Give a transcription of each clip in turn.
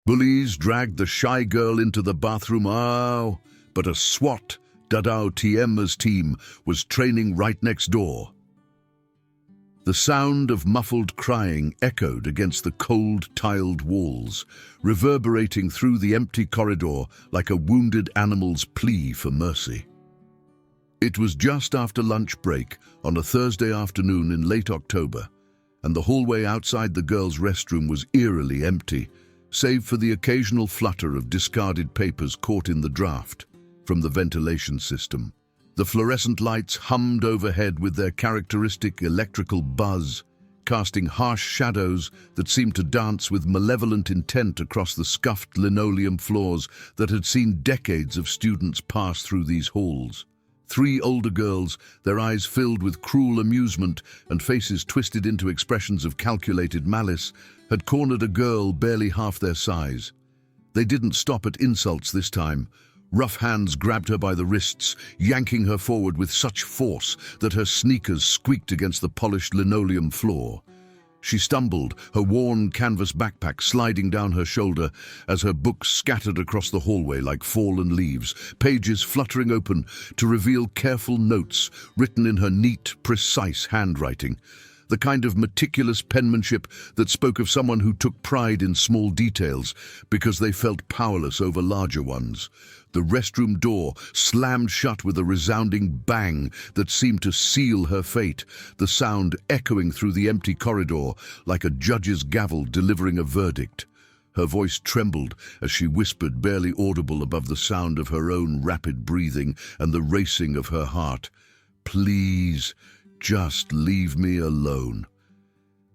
Bullies dragged the shy girl into the bathroom, but a Swat, Dadao Tiema's team was training right next door. The sound of muffled crying echoed against the cold, tiled walls, reverberating through the empty corridor like a wounded animal's plea for mercy. It was just after lunch break on a Thursday afternoon in late October, and the hallway outside the girls' restroom was eerily empty, save for the occasional flutter of discarded papers caught in the draft from the ventilation system. The fluorescent lights hummed overhead with their characteristic electrical buzz, casting harsh shadows that seemed to dance with malevolent intent across the scuffed linoleum floors that had seen decades of students pass through these halls. 3 older girls, their eyes filled with cruel amusement and faces twisted into expressions of calculated malice, had cornered a girl barely half their size. They didn't stop at insults this time. Rough hands grabbed her by the wrists, yanking her forward with such force that her sneakers squeaked against the polished linoleum floor. She stumbled, her worn canvas backpack sliding down her shoulder as her books scattered across the hallway like fallen leaves, pages fluttering open to reveal careful notes written in her neat, precise handwriting. The kind of meticulous penmanship that spoke of someone who took pride in small details because they felt powerless over larger ones. The restroom door slammed shut with a resounding bang that seemed to seal her fate, the sound echoing through the empty corridor like a judge's gavel delivering a verdict. Her voice trembled as she whispered, barely audible above the sound of her own rapid breathing and the racing of her heart, "Please, just leave me alone."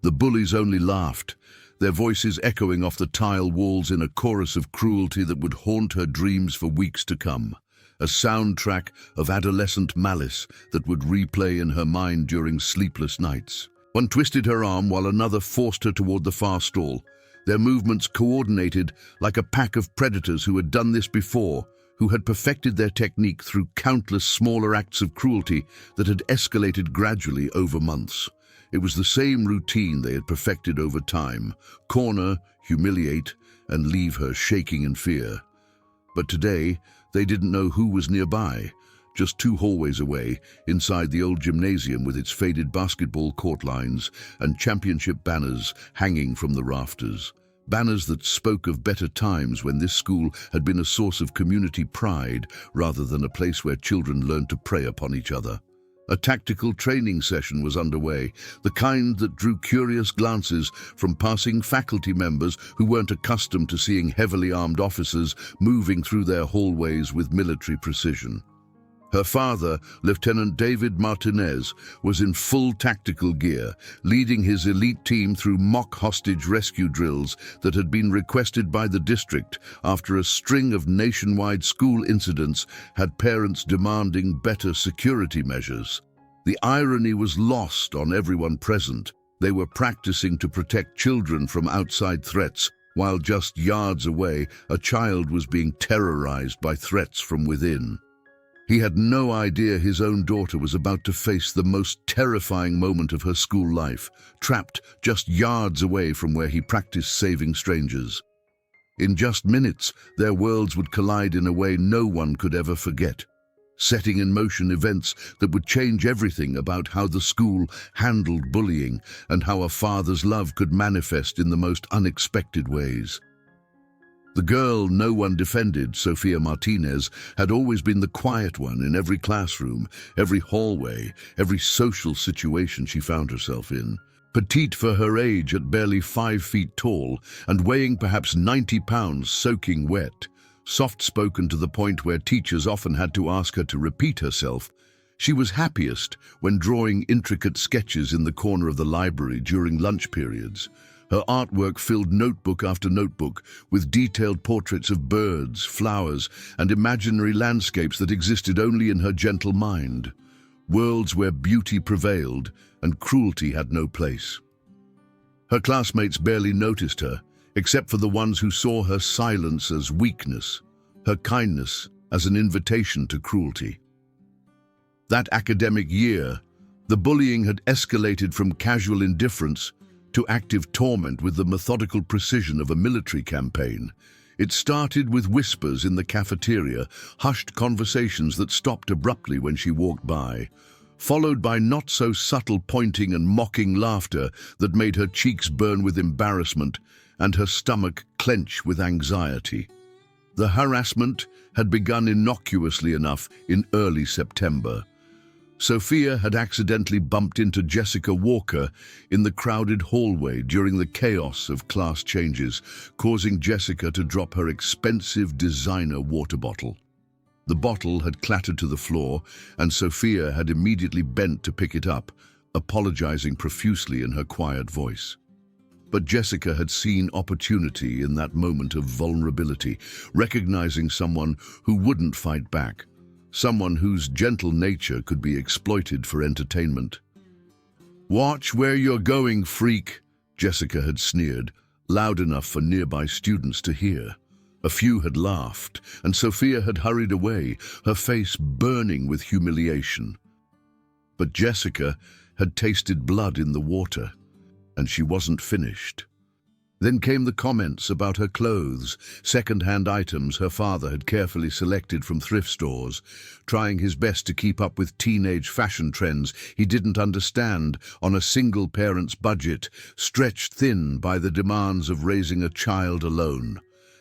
The bullies only laughed, their voices echoing off the tile walls in a chorus of cruelty that would haunt her dreams for weeks to come, a soundtrack of adolescent malice that would replay in her mind during sleepless nights. One twisted her arm while another forced her toward the far stall, their movements coordinated like a pack of predators who had done this before, who had perfected their technique through countless smaller acts of cruelty that had escalated gradually over months. It was the same routine they had perfected over time: corner, humiliate, and leave her shaking in fear. But today, they didn't know who was nearby, just 2 hallways away, inside the old gymnasium with its faded basketball court lines and championship banners hanging from the rafters. Banners that spoke of better times when this school had been a source of community pride rather than a place where children learned to prey upon each other. A tactical training session was underway, the kind that drew curious glances from passing faculty members who weren't accustomed to seeing heavily armed officers moving through their hallways with military precision. Her father, Lieutenant David Martinez, was in full tactical gear, leading his elite team through mock hostage rescue drills that had been requested by the district after a string of nationwide school incidents had parents demanding better security measures. The irony was lost on everyone present. They were practicing to protect children from outside threats, while just yards away, a child was being terrorized by threats from within. He had no idea his own daughter was about to face the most terrifying moment of her school life, trapped just yards away from where he practiced saving strangers. In just minutes, their worlds would collide in a way no one could ever forget, setting in motion events that would change everything about how the school handled bullying and how a father's love could manifest in the most unexpected ways. The girl no one defended, Sofia Martinez, had always been the quiet one in every classroom, every hallway, every social situation she found herself in. Petite for her age at barely 5 feet tall and weighing perhaps 90 pounds soaking wet, soft-spoken to the point where teachers often had to ask her to repeat herself, she was happiest when drawing intricate sketches in the corner of the library during lunch periods. Her artwork filled notebook after notebook with detailed portraits of birds, flowers, and imaginary landscapes that existed only in her gentle mind. Worlds where beauty prevailed and cruelty had no place. Her classmates barely noticed her, except for the ones who saw her silence as weakness, her kindness as an invitation to cruelty. That academic year, the bullying had escalated from casual indifference to active torment with the methodical precision of a military campaign. It started with whispers in the cafeteria, hushed conversations that stopped abruptly when she walked by, followed by not-so-subtle pointing and mocking laughter that made her cheeks burn with embarrassment and her stomach clench with anxiety. The harassment had begun innocuously enough in early September. Sophia had accidentally bumped into Jessica Walker in the crowded hallway during the chaos of class changes, causing Jessica to drop her expensive designer water bottle. The bottle had clattered to the floor, and Sophia had immediately bent to pick it up, apologizing profusely in her quiet voice. But Jessica had seen opportunity in that moment of vulnerability, recognizing someone who wouldn't fight back, someone whose gentle nature could be exploited for entertainment. "Watch where you're going, freak," Jessica had sneered, loud enough for nearby students to hear. A few had laughed, and Sophia had hurried away, her face burning with humiliation. But Jessica had tasted blood in the water, and she wasn't finished. Then came the comments about her clothes, second-hand items her father had carefully selected from thrift stores, trying his best to keep up with teenage fashion trends he didn't understand on a single parent's budget, stretched thin by the demands of raising a child alone.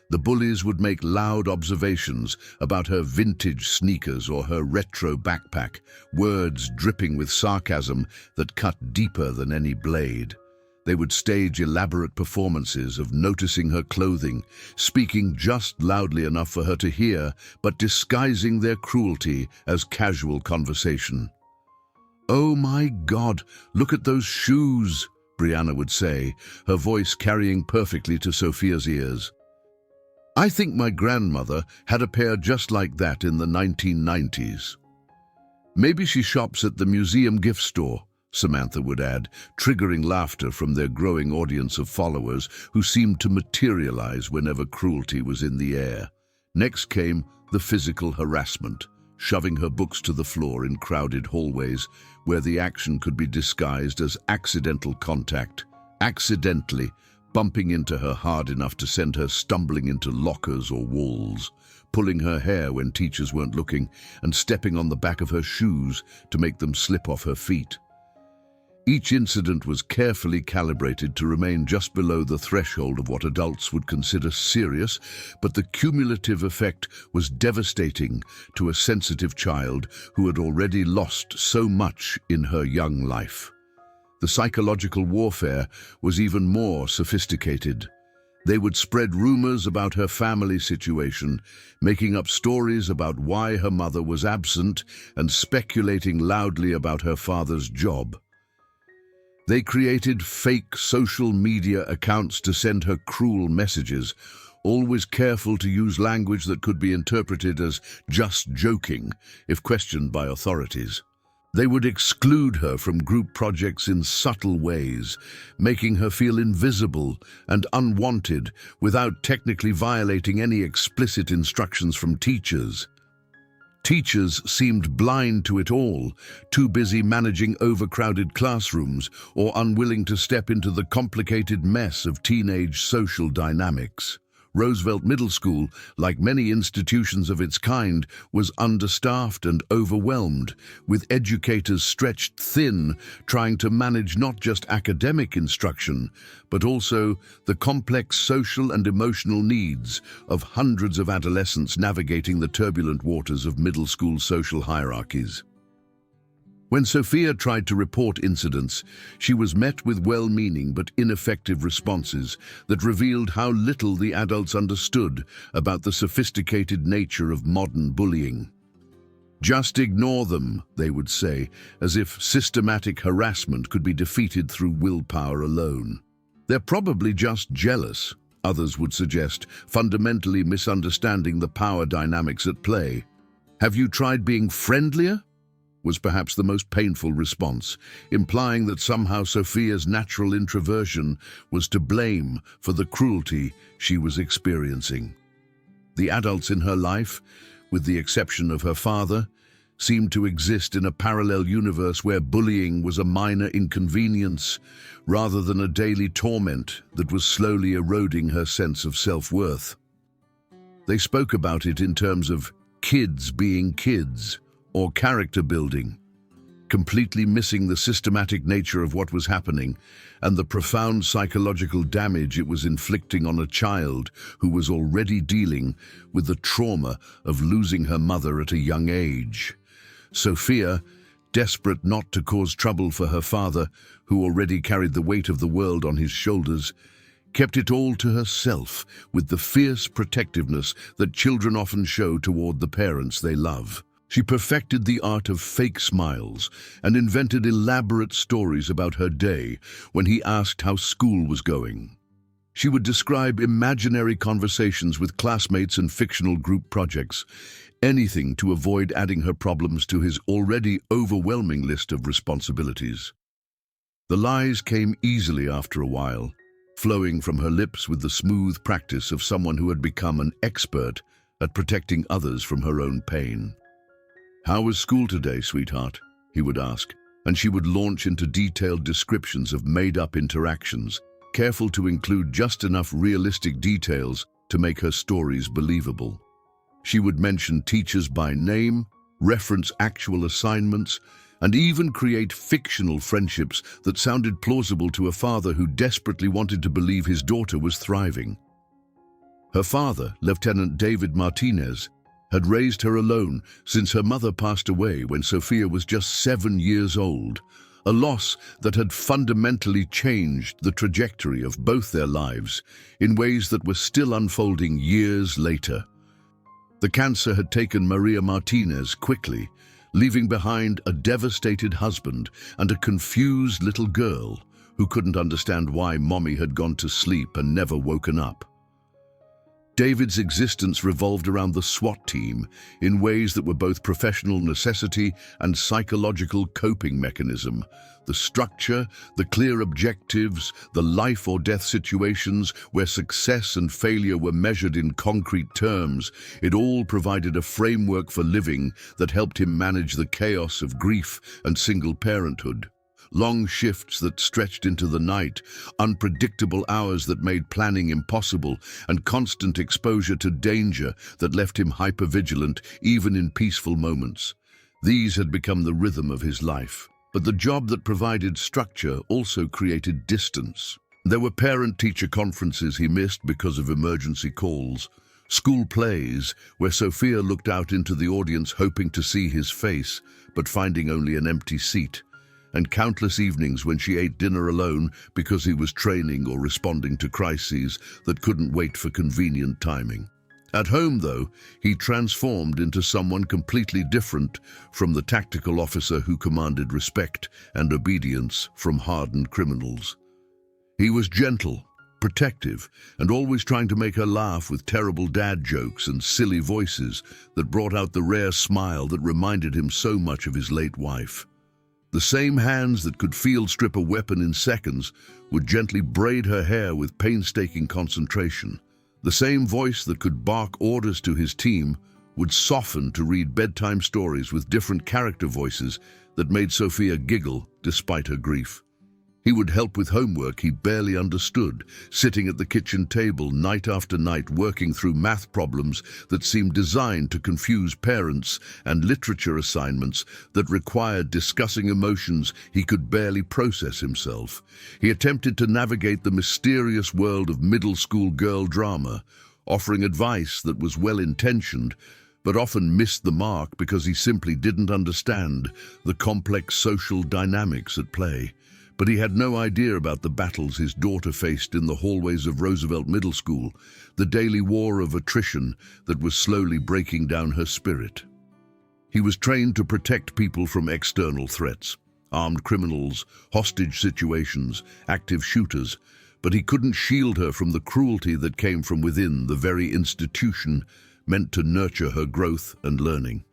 The bullies would make loud observations about her vintage sneakers or her retro backpack, words dripping with sarcasm that cut deeper than any blade. They would stage elaborate performances of noticing her clothing, speaking just loudly enough for her to hear, but disguising their cruelty as casual conversation. "Oh my God, look at those shoes," Brianna would say, her voice carrying perfectly to Sophia's ears. "I think my grandmother had a pair just like that in the 1990s. Maybe she shops at the museum gift store," Samantha would add, triggering laughter from their growing audience of followers who seemed to materialize whenever cruelty was in the air. Next came the physical harassment, shoving her books to the floor in crowded hallways where the action could be disguised as accidental contact, accidentally bumping into her hard enough to send her stumbling into lockers or walls, pulling her hair when teachers weren't looking, and stepping on the back of her shoes to make them slip off her feet. Each incident was carefully calibrated to remain just below the threshold of what adults would consider serious, but the cumulative effect was devastating to a sensitive child who had already lost so much in her young life. The psychological warfare was even more sophisticated. They would spread rumors about her family situation, making up stories about why her mother was absent and speculating loudly about her father's job. They created fake social media accounts to send her cruel messages, always careful to use language that could be interpreted as just joking if questioned by authorities. They would exclude her from group projects in subtle ways, making her feel invisible and unwanted without technically violating any explicit instructions from teachers. Teachers seemed blind to it all, too busy managing overcrowded classrooms or unwilling to step into the complicated mess of teenage social dynamics. Roosevelt Middle School, like many institutions of its kind, was understaffed and overwhelmed, with educators stretched thin, trying to manage not just academic instruction, but also the complex social and emotional needs of hundreds of adolescents navigating the turbulent waters of middle school social hierarchies. When Sophia tried to report incidents, she was met with well-meaning but ineffective responses that revealed how little the adults understood about the sophisticated nature of modern bullying. "Just ignore them," they would say, as if systematic harassment could be defeated through willpower alone. "They're probably just jealous," others would suggest, fundamentally misunderstanding the power dynamics at play. "Have you tried being friendlier?" was perhaps the most painful response, implying that somehow Sophia's natural introversion was to blame for the cruelty she was experiencing. The adults in her life, with the exception of her father, seemed to exist in a parallel universe where bullying was a minor inconvenience rather than a daily torment that was slowly eroding her sense of self-worth. They spoke about it in terms of kids being kids or character building, completely missing the systematic nature of what was happening and the profound psychological damage it was inflicting on a child who was already dealing with the trauma of losing her mother at a young age. Sophia, desperate not to cause trouble for her father, who already carried the weight of the world on his shoulders, kept it all to herself with the fierce protectiveness that children often show toward the parents they love. She perfected the art of fake smiles and invented elaborate stories about her day when he asked how school was going. She would describe imaginary conversations with classmates and fictional group projects, anything to avoid adding her problems to his already overwhelming list of responsibilities. The lies came easily after a while, flowing from her lips with the smooth practice of someone who had become an expert at protecting others from her own pain. "How was school today, sweetheart?" he would ask, and she would launch into detailed descriptions of made-up interactions, careful to include just enough realistic details to make her stories believable. She would mention teachers by name, reference actual assignments, and even create fictional friendships that sounded plausible to a father who desperately wanted to believe his daughter was thriving. Her father, Lieutenant David Martinez, had raised her alone since her mother passed away when Sophia was just 7 years old, a loss that had fundamentally changed the trajectory of both their lives in ways that were still unfolding years later. The cancer had taken Maria Martinez quickly, leaving behind a devastated husband and a confused little girl who couldn't understand why Mommy had gone to sleep and never woken up. David's existence revolved around the SWAT team in ways that were both professional necessity and psychological coping mechanism. The structure, the clear objectives, the life or death situations where success and failure were measured in concrete terms, it all provided a framework for living that helped him manage the chaos of grief and single parenthood. Long shifts that stretched into the night, unpredictable hours that made planning impossible, and constant exposure to danger that left him hypervigilant even in peaceful moments. These had become the rhythm of his life. But the job that provided structure also created distance. There were parent-teacher conferences he missed because of emergency calls, school plays where Sophia looked out into the audience hoping to see his face, but finding only an empty seat, and countless evenings when she ate dinner alone because he was training or responding to crises that couldn't wait for convenient timing. At home, though, he transformed into someone completely different from the tactical officer who commanded respect and obedience from hardened criminals. He was gentle, protective, and always trying to make her laugh with terrible dad jokes and silly voices that brought out the rare smile that reminded him so much of his late wife. The same hands that could field strip a weapon in seconds would gently braid her hair with painstaking concentration. The same voice that could bark orders to his team would soften to read bedtime stories with different character voices that made Sophia giggle despite her grief. He would help with homework he barely understood, sitting at the kitchen table night after night working through math problems that seemed designed to confuse parents and literature assignments that required discussing emotions he could barely process himself. He attempted to navigate the mysterious world of middle school girl drama, offering advice that was well-intentioned, but often missed the mark because he simply didn't understand the complex social dynamics at play. But he had no idea about the battles his daughter faced in the hallways of Roosevelt Middle School, the daily war of attrition that was slowly breaking down her spirit. He was trained to protect people from external threats, armed criminals, hostage situations, active shooters, but he couldn't shield her from the cruelty that came from within the very institution meant to nurture her growth and learning.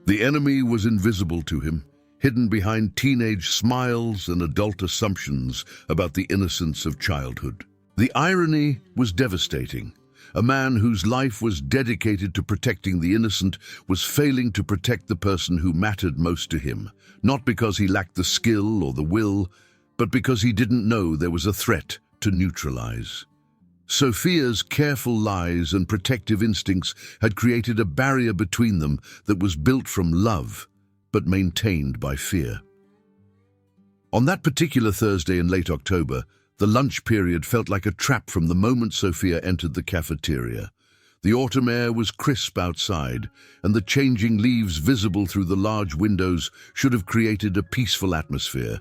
The enemy was invisible to him, hidden behind teenage smiles and adult assumptions about the innocence of childhood. The irony was devastating. A man whose life was dedicated to protecting the innocent was failing to protect the person who mattered most to him, not because he lacked the skill or the will, but because he didn't know there was a threat to neutralize. Sophia's careful lies and protective instincts had created a barrier between them that was built from love, but maintained by fear. On that particular Thursday in late October, the lunch period felt like a trap from the moment Sophia entered the cafeteria. The autumn air was crisp outside, and the changing leaves visible through the large windows should have created a peaceful atmosphere.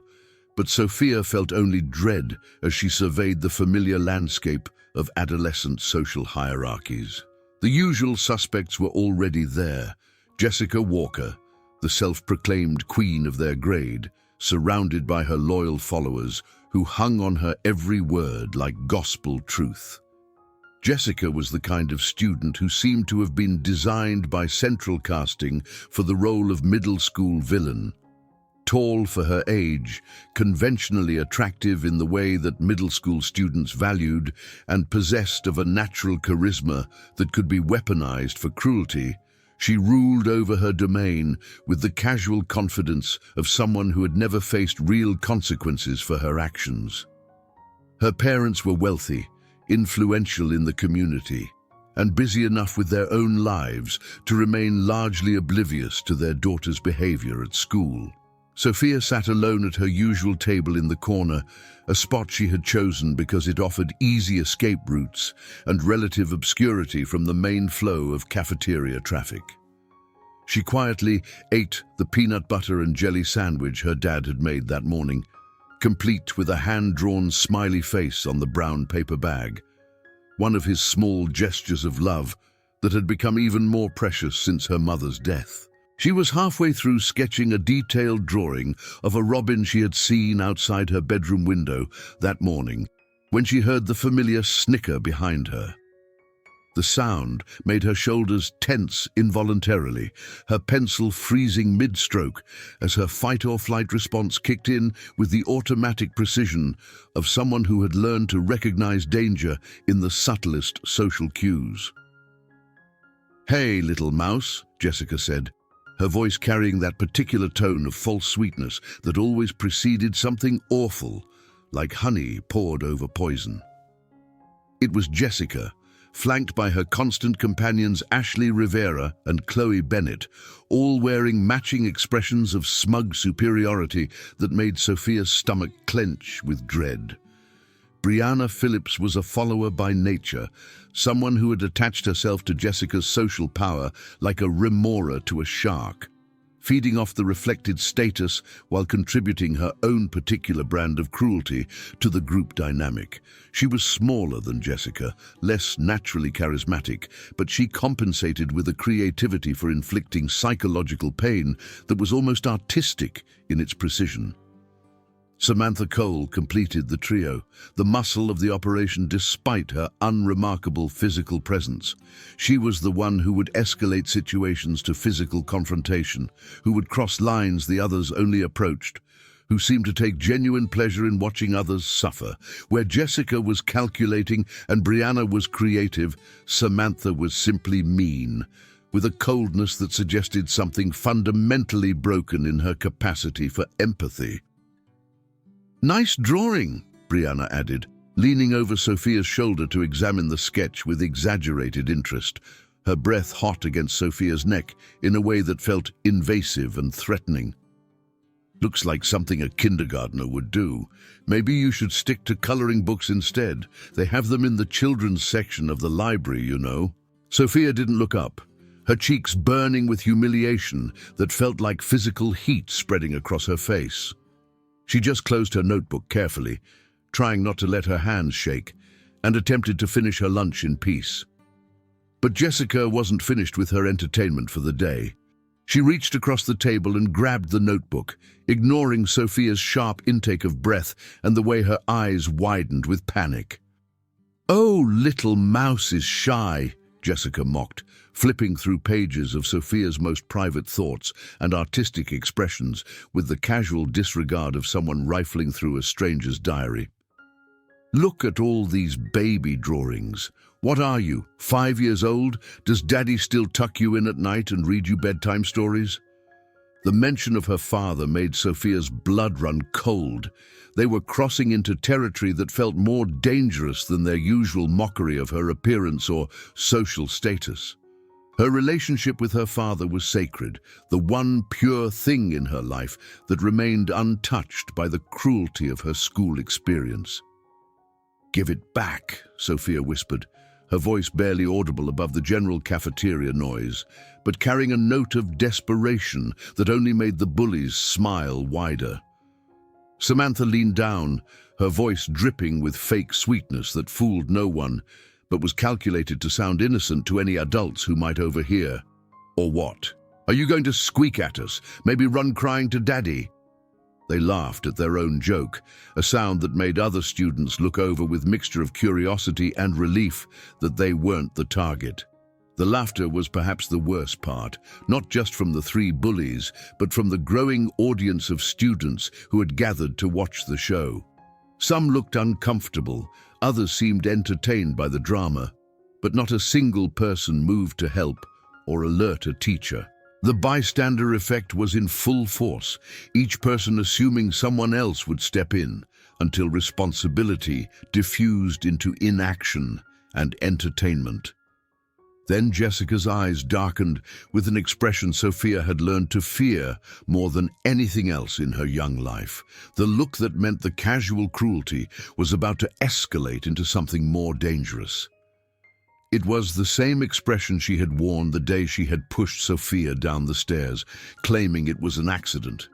But Sophia felt only dread as she surveyed the familiar landscape of adolescent social hierarchies. The usual suspects were already there. Jessica Walker, the self-proclaimed queen of their grade, surrounded by her loyal followers who hung on her every word like gospel truth. Jessica was the kind of student who seemed to have been designed by central casting for the role of middle school villain. Tall for her age, conventionally attractive in the way that middle school students valued, and possessed of a natural charisma that could be weaponized for cruelty, she ruled over her domain with the casual confidence of someone who had never faced real consequences for her actions. Her parents were wealthy, influential in the community, and busy enough with their own lives to remain largely oblivious to their daughter's behavior at school. Sophia sat alone at her usual table in the corner, a spot she had chosen because it offered easy escape routes and relative obscurity from the main flow of cafeteria traffic. She quietly ate the peanut butter and jelly sandwich her dad had made that morning, complete with a hand-drawn smiley face on the brown paper bag, one of his small gestures of love that had become even more precious since her mother's death. She was halfway through sketching a detailed drawing of a robin she had seen outside her bedroom window that morning when she heard the familiar snicker behind her. The sound made her shoulders tense involuntarily, her pencil freezing mid-stroke as her fight-or-flight response kicked in with the automatic precision of someone who had learned to recognize danger in the subtlest social cues. "Hey, little mouse," Jessica said, her voice carrying that particular tone of false sweetness that always preceded something awful, like honey poured over poison. It was Jessica, flanked by her constant companions Ashley Rivera and Chloe Bennett, all wearing matching expressions of smug superiority that made Sophia's stomach clench with dread. Brianna Phillips was a follower by nature, someone who had attached herself to Jessica's social power like a remora to a shark, feeding off the reflected status while contributing her own particular brand of cruelty to the group dynamic. She was smaller than Jessica, less naturally charismatic, but she compensated with a creativity for inflicting psychological pain that was almost artistic in its precision. Samantha Cole completed the trio, the muscle of the operation despite her unremarkable physical presence. She was the one who would escalate situations to physical confrontation, who would cross lines the others only approached, who seemed to take genuine pleasure in watching others suffer. Where Jessica was calculating and Brianna was creative, Samantha was simply mean, with a coldness that suggested something fundamentally broken in her capacity for empathy. "Nice drawing," Brianna added, leaning over Sophia's shoulder to examine the sketch with exaggerated interest, her breath hot against Sophia's neck in a way that felt invasive and threatening. "Looks like something a kindergartner would do. Maybe you should stick to coloring books instead. They have them in the children's section of the library, you know." Sophia didn't look up, her cheeks burning with humiliation that felt like physical heat spreading across her face. She just closed her notebook carefully, trying not to let her hands shake, and attempted to finish her lunch in peace. But Jessica wasn't finished with her entertainment for the day. She reached across the table and grabbed the notebook, ignoring Sophia's sharp intake of breath and the way her eyes widened with panic. "Oh, little mouse is shy," Jessica mocked, flipping through pages of Sophia's most private thoughts and artistic expressions with the casual disregard of someone rifling through a stranger's diary. "Look at all these baby drawings. What are you, 5 years old? Does Daddy still tuck you in at night and read you bedtime stories? The mention of her father made Sophia's blood run cold. They were crossing into territory that felt more dangerous than their usual mockery of her appearance or social status. Her relationship with her father was sacred, the one pure thing in her life that remained untouched by the cruelty of her school experience. "Give it back," Sophia whispered, her voice barely audible above the general cafeteria noise, but carrying a note of desperation that only made the bullies smile wider. Samantha leaned down, her voice dripping with fake sweetness that fooled no one, but was calculated to sound innocent to any adults who might overhear. "Or what? Are you going to squeak at us? Maybe run crying to Daddy?" They laughed at their own joke, a sound that made other students look over with mixture of curiosity and relief that they weren't the target. The laughter was perhaps the worst part, not just from the three bullies, but from the growing audience of students who had gathered to watch the show. Some looked uncomfortable, others seemed entertained by the drama, but not a single person moved to help or alert a teacher. The bystander effect was in full force, each person assuming someone else would step in, until responsibility diffused into inaction and entertainment. Then Jessica's eyes darkened with an expression Sophia had learned to fear more than anything else in her young life. The look that meant the casual cruelty was about to escalate into something more dangerous. It was the same expression she had worn the day she had pushed Sophia down the stairs, claiming it was an accident.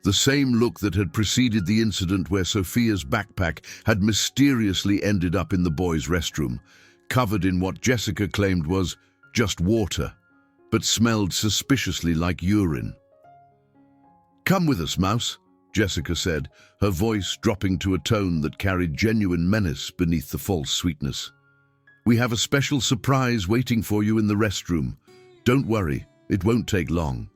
The same look that had preceded the incident where Sophia's backpack had mysteriously ended up in the boys' restroom, covered in what Jessica claimed was just water, but smelled suspiciously like urine. "Come with us, Mouse," Jessica said, her voice dropping to a tone that carried genuine menace beneath the false sweetness. "We have a special surprise waiting for you in the restroom. Don't worry, it won't take long."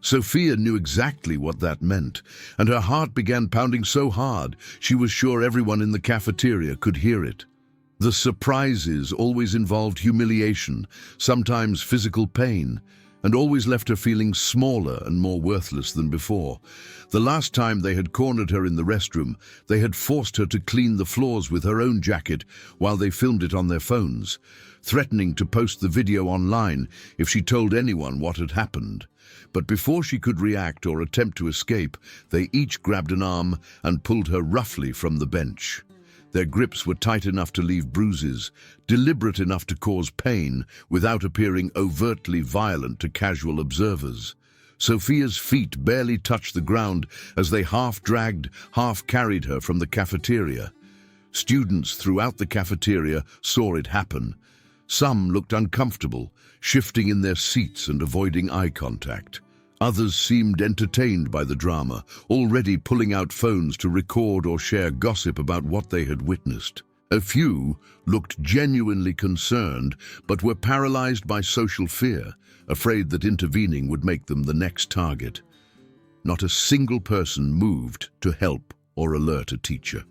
Sophia knew exactly what that meant, and her heart began pounding so hard she was sure everyone in the cafeteria could hear it. The surprises always involved humiliation, sometimes physical pain, and always left her feeling smaller and more worthless than before. The last time they had cornered her in the restroom, they had forced her to clean the floors with her own jacket while they filmed it on their phones, threatening to post the video online if she told anyone what had happened. But before she could react or attempt to escape, they each grabbed an arm and pulled her roughly from the bench. Their grips were tight enough to leave bruises, deliberate enough to cause pain, without appearing overtly violent to casual observers. Sophia's feet barely touched the ground as they half-dragged, half-carried her from the cafeteria. Students throughout the cafeteria saw it happen. Some looked uncomfortable, shifting in their seats and avoiding eye contact. Others seemed entertained by the drama, already pulling out phones to record or share gossip about what they had witnessed. A few looked genuinely concerned, but were paralyzed by social fear, afraid that intervening would make them the next target. Not a single person moved to help or alert a teacher.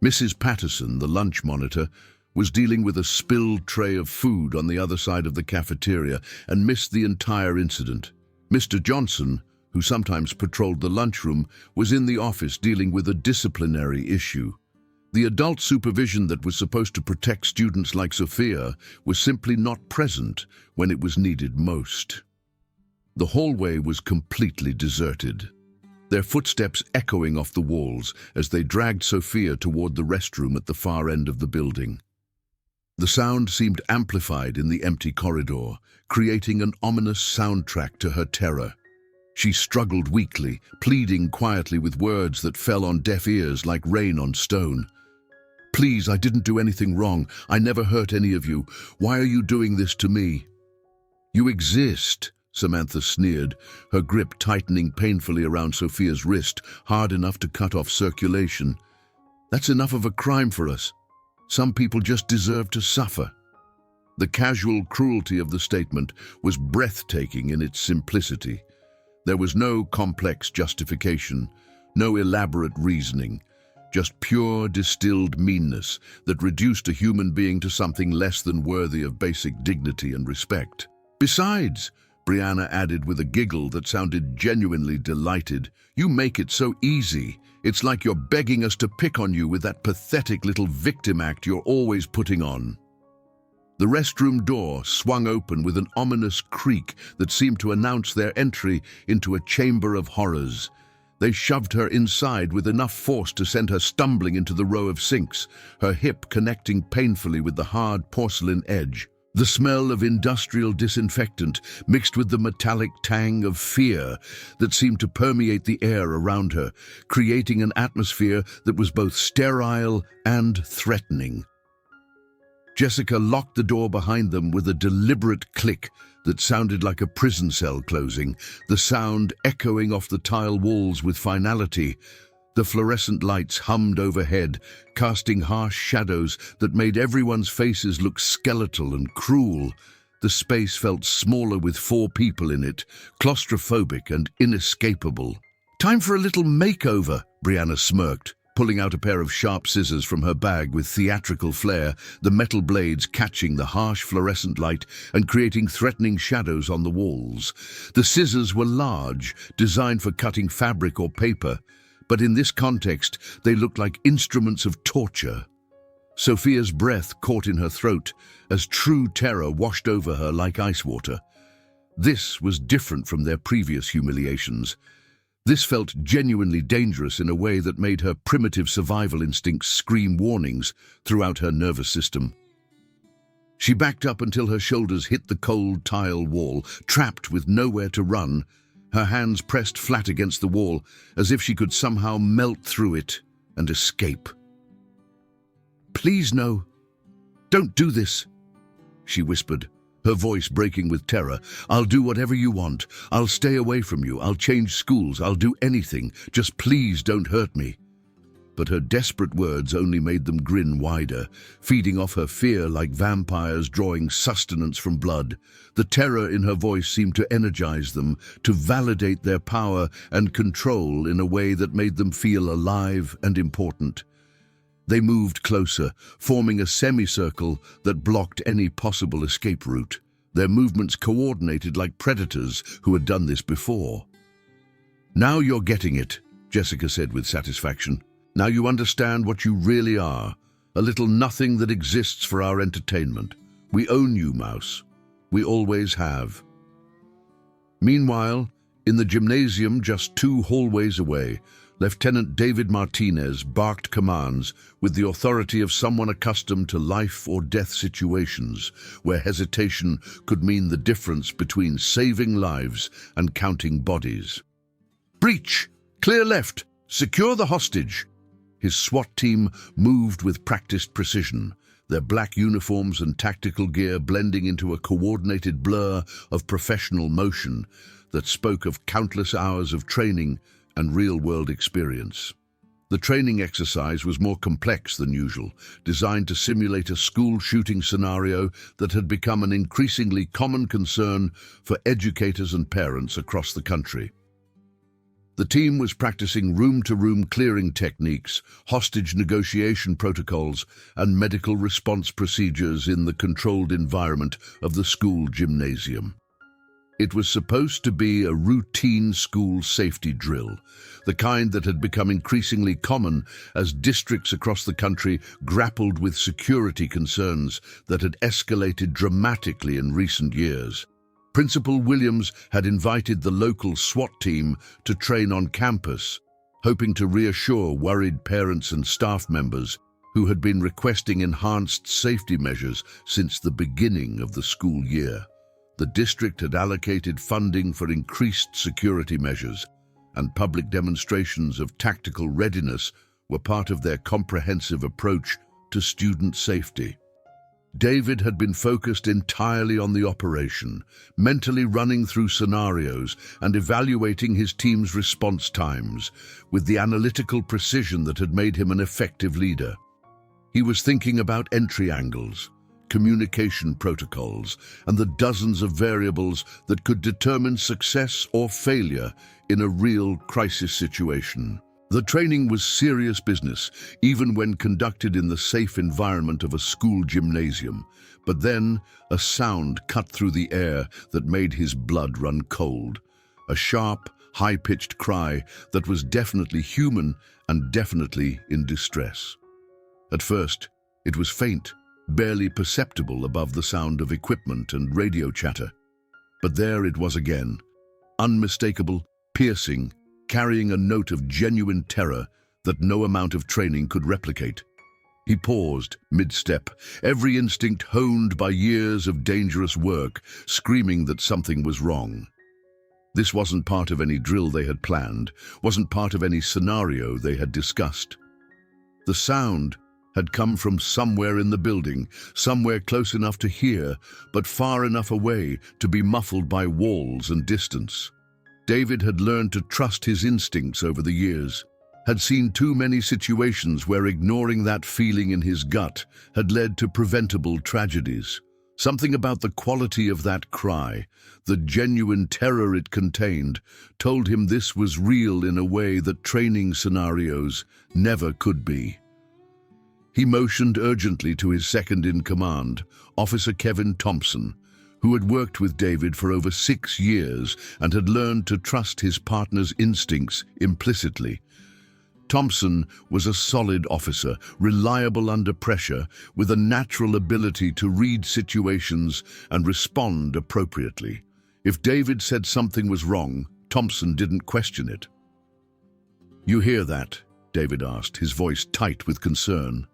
Mrs. Patterson, the lunch monitor, was dealing with a spilled tray of food on the other side of the cafeteria and missed the entire incident. Mr. Johnson, who sometimes patrolled the lunchroom, was in the office dealing with a disciplinary issue. The adult supervision that was supposed to protect students like Sophia was simply not present when it was needed most. The hallway was completely deserted, their footsteps echoing off the walls as they dragged Sophia toward the restroom at the far end of the building. The sound seemed amplified in the empty corridor, creating an ominous soundtrack to her terror. She struggled weakly, pleading quietly with words that fell on deaf ears like rain on stone. "Please, I didn't do anything wrong. I never hurt any of you. Why are you doing this to me?" "You exist," Samantha sneered, her grip tightening painfully around Sophia's wrist, hard enough to cut off circulation. "That's enough of a crime for us. Some people just deserve to suffer." The casual cruelty of the statement was breathtaking in its simplicity. There was no complex justification, no elaborate reasoning, just pure distilled meanness that reduced a human being to something less than worthy of basic dignity and respect. Besides, Brianna added with a giggle that sounded genuinely delighted, you make it so easy. It's like you're begging us to pick on you with that pathetic little victim act you're always putting on. The restroom door swung open with an ominous creak that seemed to announce their entry into a chamber of horrors. They shoved her inside with enough force to send her stumbling into the row of sinks, her hip connecting painfully with the hard porcelain edge. The smell of industrial disinfectant mixed with the metallic tang of fear that seemed to permeate the air around her, creating an atmosphere that was both sterile and threatening. Jessica locked the door behind them with a deliberate click that sounded like a prison cell closing, the sound echoing off the tile walls with finality. The fluorescent lights hummed overhead, casting harsh shadows that made everyone's faces look skeletal and cruel. The space felt smaller with 4 people in it, claustrophobic and inescapable. "Time for a little makeover," Brianna smirked, pulling out a pair of sharp scissors from her bag with theatrical flair, the metal blades catching the harsh fluorescent light and creating threatening shadows on the walls. The scissors were large, designed for cutting fabric or paper, but in this context, they looked like instruments of torture. Sophia's breath caught in her throat as true terror washed over her like ice water. This was different from their previous humiliations. This felt genuinely dangerous in a way that made her primitive survival instincts scream warnings throughout her nervous system. She backed up until her shoulders hit the cold tile wall, trapped with nowhere to run, her hands pressed flat against the wall as if she could somehow melt through it and escape. "Please no. Don't do this," she whispered, her voice breaking with terror. "I'll do whatever you want. I'll stay away from you. I'll change schools. I'll do anything. Just please don't hurt me." But her desperate words only made them grin wider, feeding off her fear like vampires drawing sustenance from blood. The terror in her voice seemed to energize them, to validate their power and control in a way that made them feel alive and important. They moved closer, forming a semicircle that blocked any possible escape route, their movements coordinated like predators who had done this before. "Now you're getting it," Jessica said with satisfaction. "Now you understand what you really are, a little nothing that exists for our entertainment. We own you, Mouse. We always have." Meanwhile, in the gymnasium just 2 hallways away, Lieutenant David Martinez barked commands with the authority of someone accustomed to life or death situations, where hesitation could mean the difference between saving lives and counting bodies. "Breach! Clear left! Secure the hostage!" His SWAT team moved with practiced precision, their black uniforms and tactical gear blending into a coordinated blur of professional motion that spoke of countless hours of training and real-world experience. The training exercise was more complex than usual, designed to simulate a school shooting scenario that had become an increasingly common concern for educators and parents across the country. The team was practicing room-to-room clearing techniques, hostage negotiation protocols, and medical response procedures in the controlled environment of the school gymnasium. It was supposed to be a routine school safety drill, the kind that had become increasingly common as districts across the country grappled with security concerns that had escalated dramatically in recent years. Principal Williams had invited the local SWAT team to train on campus, hoping to reassure worried parents and staff members who had been requesting enhanced safety measures since the beginning of the school year. The district had allocated funding for increased security measures, and public demonstrations of tactical readiness were part of their comprehensive approach to student safety. David had been focused entirely on the operation, mentally running through scenarios and evaluating his team's response times with the analytical precision that had made him an effective leader. He was thinking about entry angles, communication protocols, and the dozens of variables that could determine success or failure in a real crisis situation. The training was serious business, even when conducted in the safe environment of a school gymnasium. But then, a sound cut through the air that made his blood run cold. A sharp, high-pitched cry that was definitely human and definitely in distress. At first, it was faint, barely perceptible above the sound of equipment and radio chatter. But there it was again, unmistakable, piercing, carrying a note of genuine terror that no amount of training could replicate. He paused, mid-step, every instinct honed by years of dangerous work, screaming that something was wrong. This wasn't part of any drill they had planned, wasn't part of any scenario they had discussed. The sound had come from somewhere in the building, somewhere close enough to hear, but far enough away to be muffled by walls and distance. David had learned to trust his instincts over the years, had seen too many situations where ignoring that feeling in his gut had led to preventable tragedies. Something about the quality of that cry, the genuine terror it contained, told him this was real in a way that training scenarios never could be. He motioned urgently to his second-in-command, Officer Kevin Thompson, who had worked with David for over 6 years and had learned to trust his partner's instincts implicitly. Thompson was a solid officer, reliable under pressure, with a natural ability to read situations and respond appropriately. If David said something was wrong, Thompson didn't question it. "You hear that?" David asked, his voice tight with concern.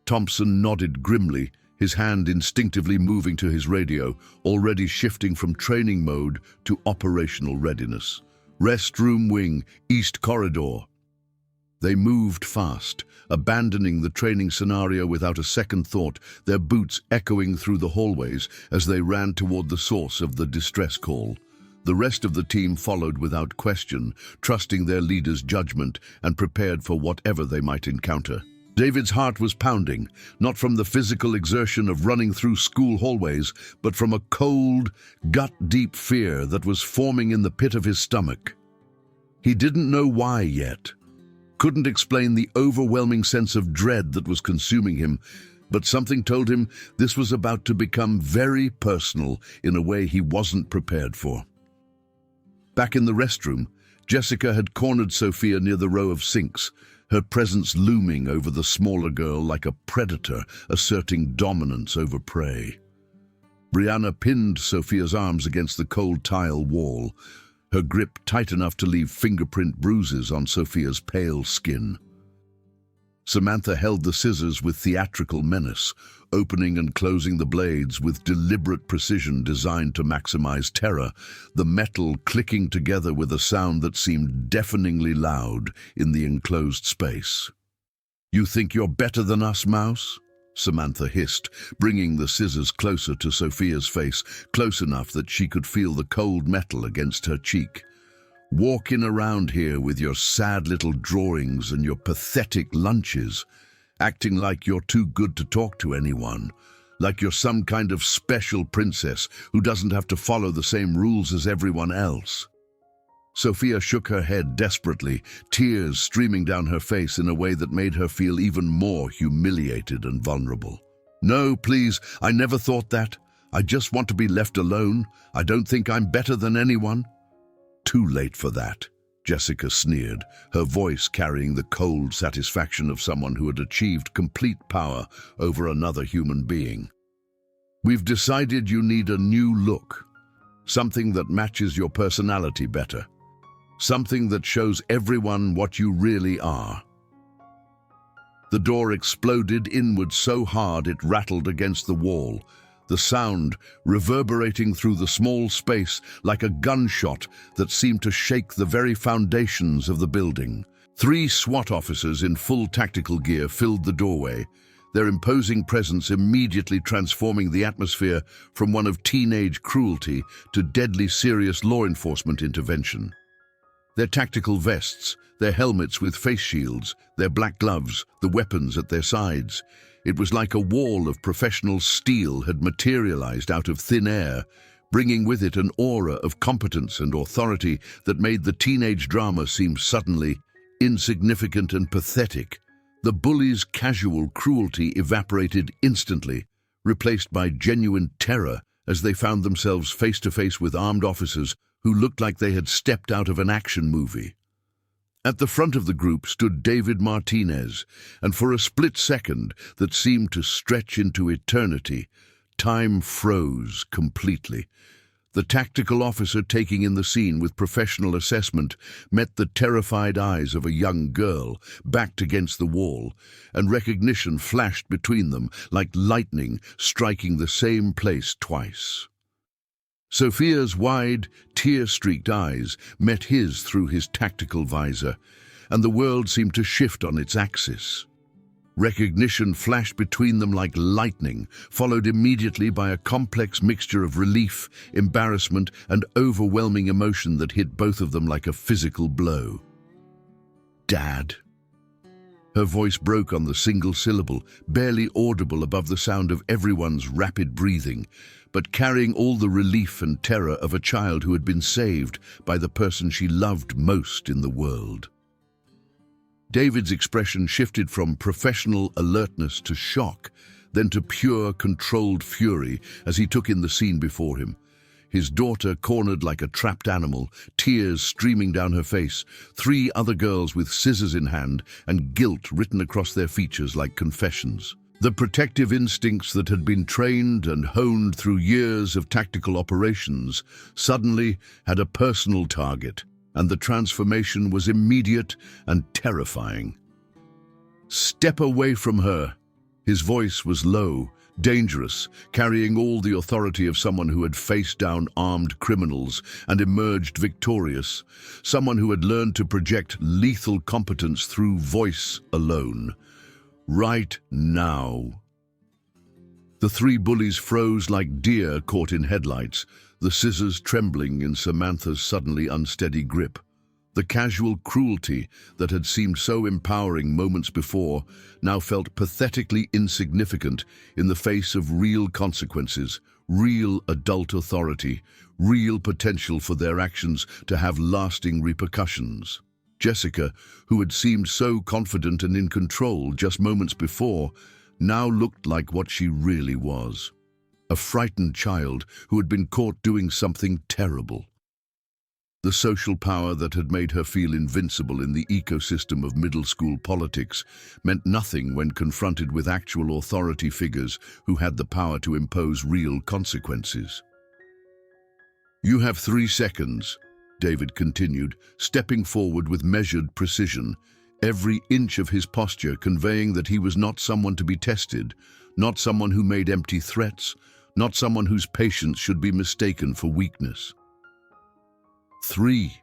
Thompson nodded grimly, his hand instinctively moving to his radio, already shifting from training mode to operational readiness. "Restroom wing, East Corridor." They moved fast, abandoning the training scenario without a second thought, their boots echoing through the hallways as they ran toward the source of the distress call. The rest of the team followed without question, trusting their leader's judgment and prepared for whatever they might encounter. David's heart was pounding, not from the physical exertion of running through school hallways, but from a cold, gut-deep fear that was forming in the pit of his stomach. He didn't know why yet, couldn't explain the overwhelming sense of dread that was consuming him, but something told him this was about to become very personal in a way he wasn't prepared for. Back in the restroom, Jessica had cornered Sophia near the row of sinks, her presence looming over the smaller girl like a predator asserting dominance over prey. Brianna pinned Sophia's arms against the cold tile wall, her grip tight enough to leave fingerprint bruises on Sophia's pale skin. Samantha held the scissors with theatrical menace, opening and closing the blades with deliberate precision designed to maximize terror, the metal clicking together with a sound that seemed deafeningly loud in the enclosed space. "You think you're better than us, Mouse?" Samantha hissed, bringing the scissors closer to Sophia's face, close enough that she could feel the cold metal against her cheek. "Walking around here with your sad little drawings and your pathetic lunches, acting like you're too good to talk to anyone, like you're some kind of special princess who doesn't have to follow the same rules as everyone else." Sophia shook her head desperately, tears streaming down her face in a way that made her feel even more humiliated and vulnerable. "No, please, I never thought that. I just want to be left alone. I don't think I'm better than anyone." "Too late for that," Jessica sneered, her voice carrying the cold satisfaction of someone who had achieved complete power over another human being. "We've decided you need a new look, something that matches your personality better, something that shows everyone what you really are." The door exploded inward so hard it rattled against the wall, the sound reverberating through the small space like a gunshot that seemed to shake the very foundations of the building. 3 SWAT officers in full tactical gear filled the doorway, their imposing presence immediately transforming the atmosphere from one of teenage cruelty to deadly serious law enforcement intervention. Their tactical vests, their helmets with face shields, their black gloves, the weapons at their sides. It was like a wall of professional steel had materialized out of thin air, bringing with it an aura of competence and authority that made the teenage drama seem suddenly insignificant and pathetic. The bullies' casual cruelty evaporated instantly, replaced by genuine terror as they found themselves face to face with armed officers who looked like they had stepped out of an action movie. At the front of the group stood David Martinez, and for a split second that seemed to stretch into eternity, time froze completely. The tactical officer taking in the scene with professional assessment met the terrified eyes of a young girl, backed against the wall, and recognition flashed between them like lightning striking the same place twice. Sophia's wide, tear-streaked eyes met his through his tactical visor, and the world seemed to shift on its axis. Recognition flashed between them like lightning, followed immediately by a complex mixture of relief, embarrassment, and overwhelming emotion that hit both of them like a physical blow. "Dad." Her voice broke on the single syllable, barely audible above the sound of everyone's rapid breathing, but carrying all the relief and terror of a child who had been saved by the person she loved most in the world. David's expression shifted from professional alertness to shock, then to pure, controlled fury as he took in the scene before him. His daughter cornered like a trapped animal, tears streaming down her face, 3 other girls with scissors in hand and guilt written across their features like confessions. The protective instincts that had been trained and honed through years of tactical operations suddenly had a personal target, and the transformation was immediate and terrifying. "Step away from her." His voice was low, dangerous, carrying all the authority of someone who had faced down armed criminals and emerged victorious, someone who had learned to project lethal competence through voice alone. Right now. The 3 bullies froze like deer caught in headlights, the scissors trembling in Samantha's suddenly unsteady grip. The casual cruelty that had seemed so empowering moments before now felt pathetically insignificant in the face of real consequences, real adult authority, real potential for their actions to have lasting repercussions. Jessica, who had seemed so confident and in control just moments before, now looked like what she really was. A frightened child who had been caught doing something terrible. The social power that had made her feel invincible in the ecosystem of middle school politics meant nothing when confronted with actual authority figures who had the power to impose real consequences. "You have 3 seconds, David continued, stepping forward with measured precision, every inch of his posture conveying that he was not someone to be tested, not someone who made empty threats, not someone whose patience should be mistaken for weakness. 3.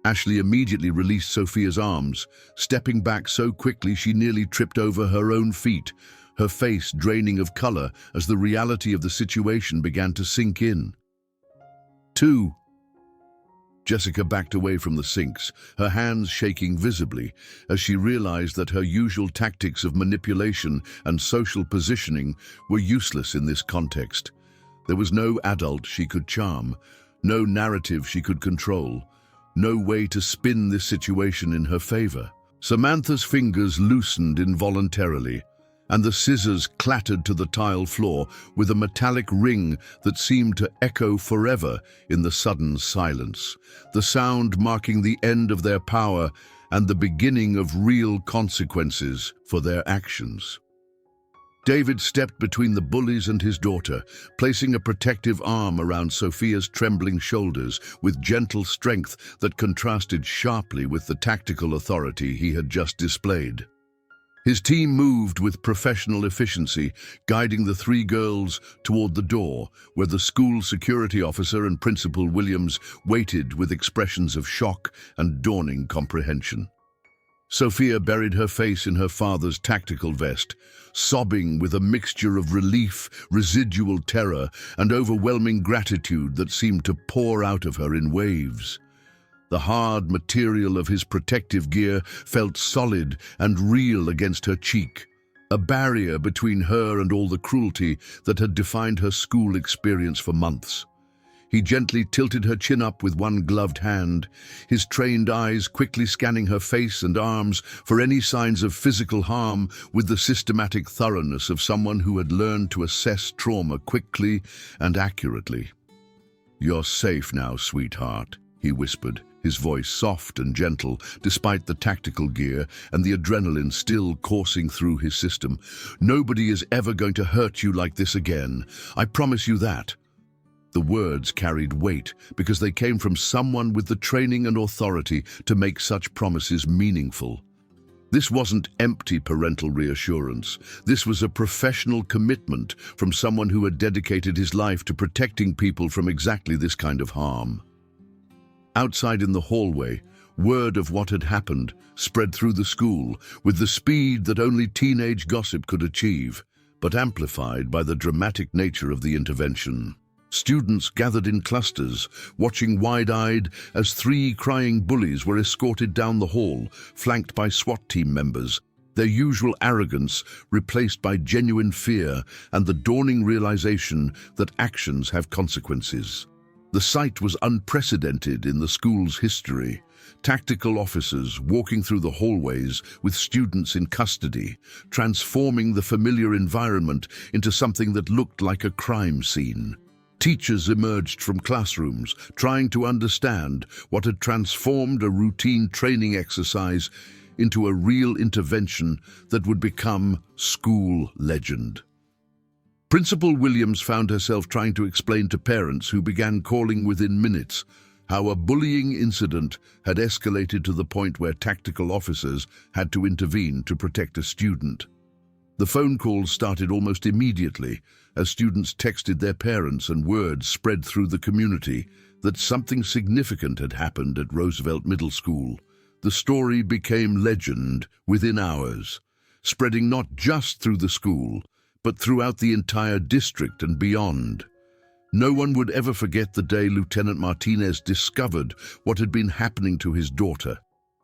Ashley immediately released Sophia's arms, stepping back so quickly she nearly tripped over her own feet, her face draining of color as the reality of the situation began to sink in. 2. Jessica backed away from the sinks, her hands shaking visibly as she realized that her usual tactics of manipulation and social positioning were useless in this context. There was no adult she could charm, no narrative she could control, no way to spin this situation in her favor. Samantha's fingers loosened involuntarily, and the scissors clattered to the tile floor with a metallic ring that seemed to echo forever in the sudden silence, the sound marking the end of their power and the beginning of real consequences for their actions. David stepped between the bullies and his daughter, placing a protective arm around Sophia's trembling shoulders with gentle strength that contrasted sharply with the tactical authority he had just displayed. His team moved with professional efficiency, guiding the 3 girls toward the door, where the school security officer and Principal Williams waited with expressions of shock and dawning comprehension. Sophia buried her face in her father's tactical vest, sobbing with a mixture of relief, residual terror, and overwhelming gratitude that seemed to pour out of her in waves. The hard material of his protective gear felt solid and real against her cheek, a barrier between her and all the cruelty that had defined her school experience for months. He gently tilted her chin up with one gloved hand, his trained eyes quickly scanning her face and arms for any signs of physical harm with the systematic thoroughness of someone who had learned to assess trauma quickly and accurately. "You're safe now, sweetheart," he whispered, his voice soft and gentle despite the tactical gear and the adrenaline still coursing through his system. "Nobody is ever going to hurt you like this again. I promise you that." The words carried weight because they came from someone with the training and authority to make such promises meaningful. This wasn't empty parental reassurance. This was a professional commitment from someone who had dedicated his life to protecting people from exactly this kind of harm. Outside in the hallway, word of what had happened spread through the school with the speed that only teenage gossip could achieve, but amplified by the dramatic nature of the intervention. Students gathered in clusters, watching wide-eyed as 3 crying bullies were escorted down the hall, flanked by SWAT team members, their usual arrogance replaced by genuine fear and the dawning realization that actions have consequences. The sight was unprecedented in the school's history. Tactical officers walking through the hallways with students in custody, transforming the familiar environment into something that looked like a crime scene. Teachers emerged from classrooms, trying to understand what had transformed a routine training exercise into a real intervention that would become school legend. Principal Williams found herself trying to explain to parents who began calling within minutes how a bullying incident had escalated to the point where tactical officers had to intervene to protect a student. The phone calls started almost immediately as students texted their parents, and word spread through the community that something significant had happened at Roosevelt Middle School. The story became legend within hours, spreading not just through the school, but throughout the entire district and beyond. No one would ever forget the day Lieutenant Martinez discovered what had been happening to his daughter,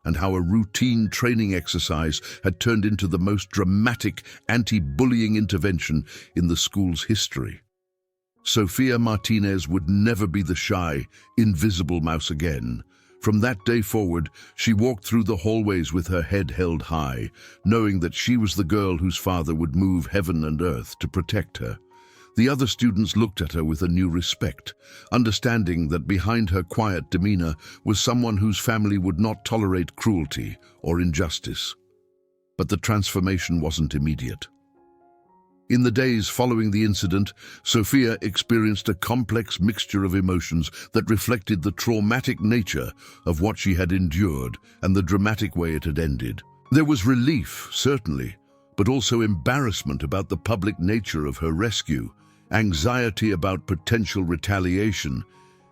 and how a routine training exercise had turned into the most dramatic anti-bullying intervention in the school's history. Sofia Martinez would never be the shy, invisible mouse again. From that day forward, she walked through the hallways with her head held high, knowing that she was the girl whose father would move heaven and earth to protect her. The other students looked at her with a new respect, understanding that behind her quiet demeanor was someone whose family would not tolerate cruelty or injustice. But the transformation wasn't immediate. In the days following the incident, Sofia experienced a complex mixture of emotions that reflected the traumatic nature of what she had endured and the dramatic way it had ended. There was relief, certainly, but also embarrassment about the public nature of her rescue, anxiety about potential retaliation,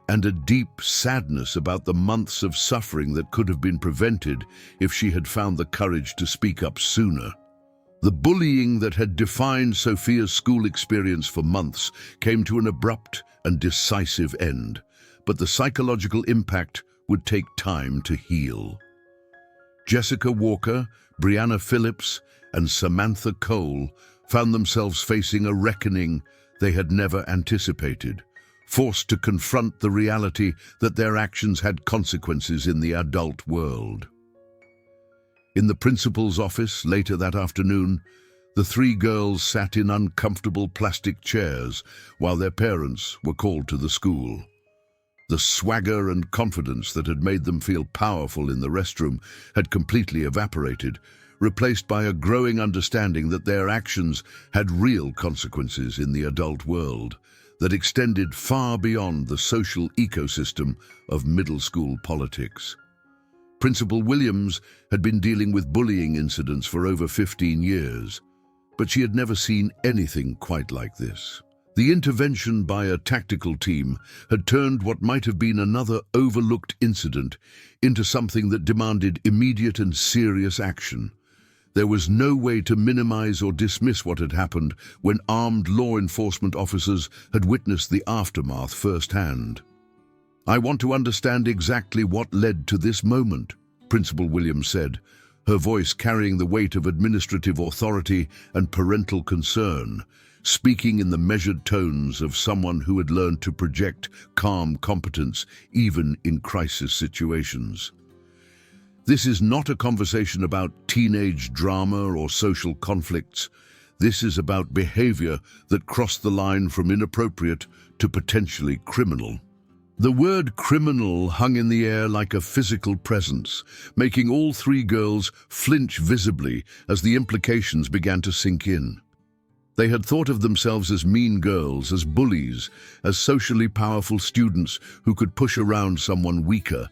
and a deep sadness about the months of suffering that could have been prevented if she had found the courage to speak up sooner. The bullying that had defined Sofia's school experience for months came to an abrupt and decisive end, but the psychological impact would take time to heal. Jessica Walker, Brianna Phillips, and Samantha Cole found themselves facing a reckoning they had never anticipated, forced to confront the reality that their actions had consequences in the adult world. In the principal's office later that afternoon, the 3 girls sat in uncomfortable plastic chairs while their parents were called to the school. The swagger and confidence that had made them feel powerful in the restroom had completely evaporated, replaced by a growing understanding that their actions had real consequences in the adult world that extended far beyond the social ecosystem of middle school politics. Principal Williams had been dealing with bullying incidents for over 15 years, but she had never seen anything quite like this. The intervention by a tactical team had turned what might have been another overlooked incident into something that demanded immediate and serious action. There was no way to minimize or dismiss what had happened when armed law enforcement officers had witnessed the aftermath firsthand. "I want to understand exactly what led to this moment," Principal Williams said, her voice carrying the weight of administrative authority and parental concern. speaking in the measured tones of someone who had learned to project calm competence even in crisis situations. This is not a conversation about teenage drama or social conflicts. This is about behavior that crossed the line from inappropriate to potentially criminal. The word criminal hung in the air like a physical presence, making all three girls flinch visibly as the implications began to sink in. They had thought of themselves as mean girls, as bullies, as socially powerful students who could push around someone weaker.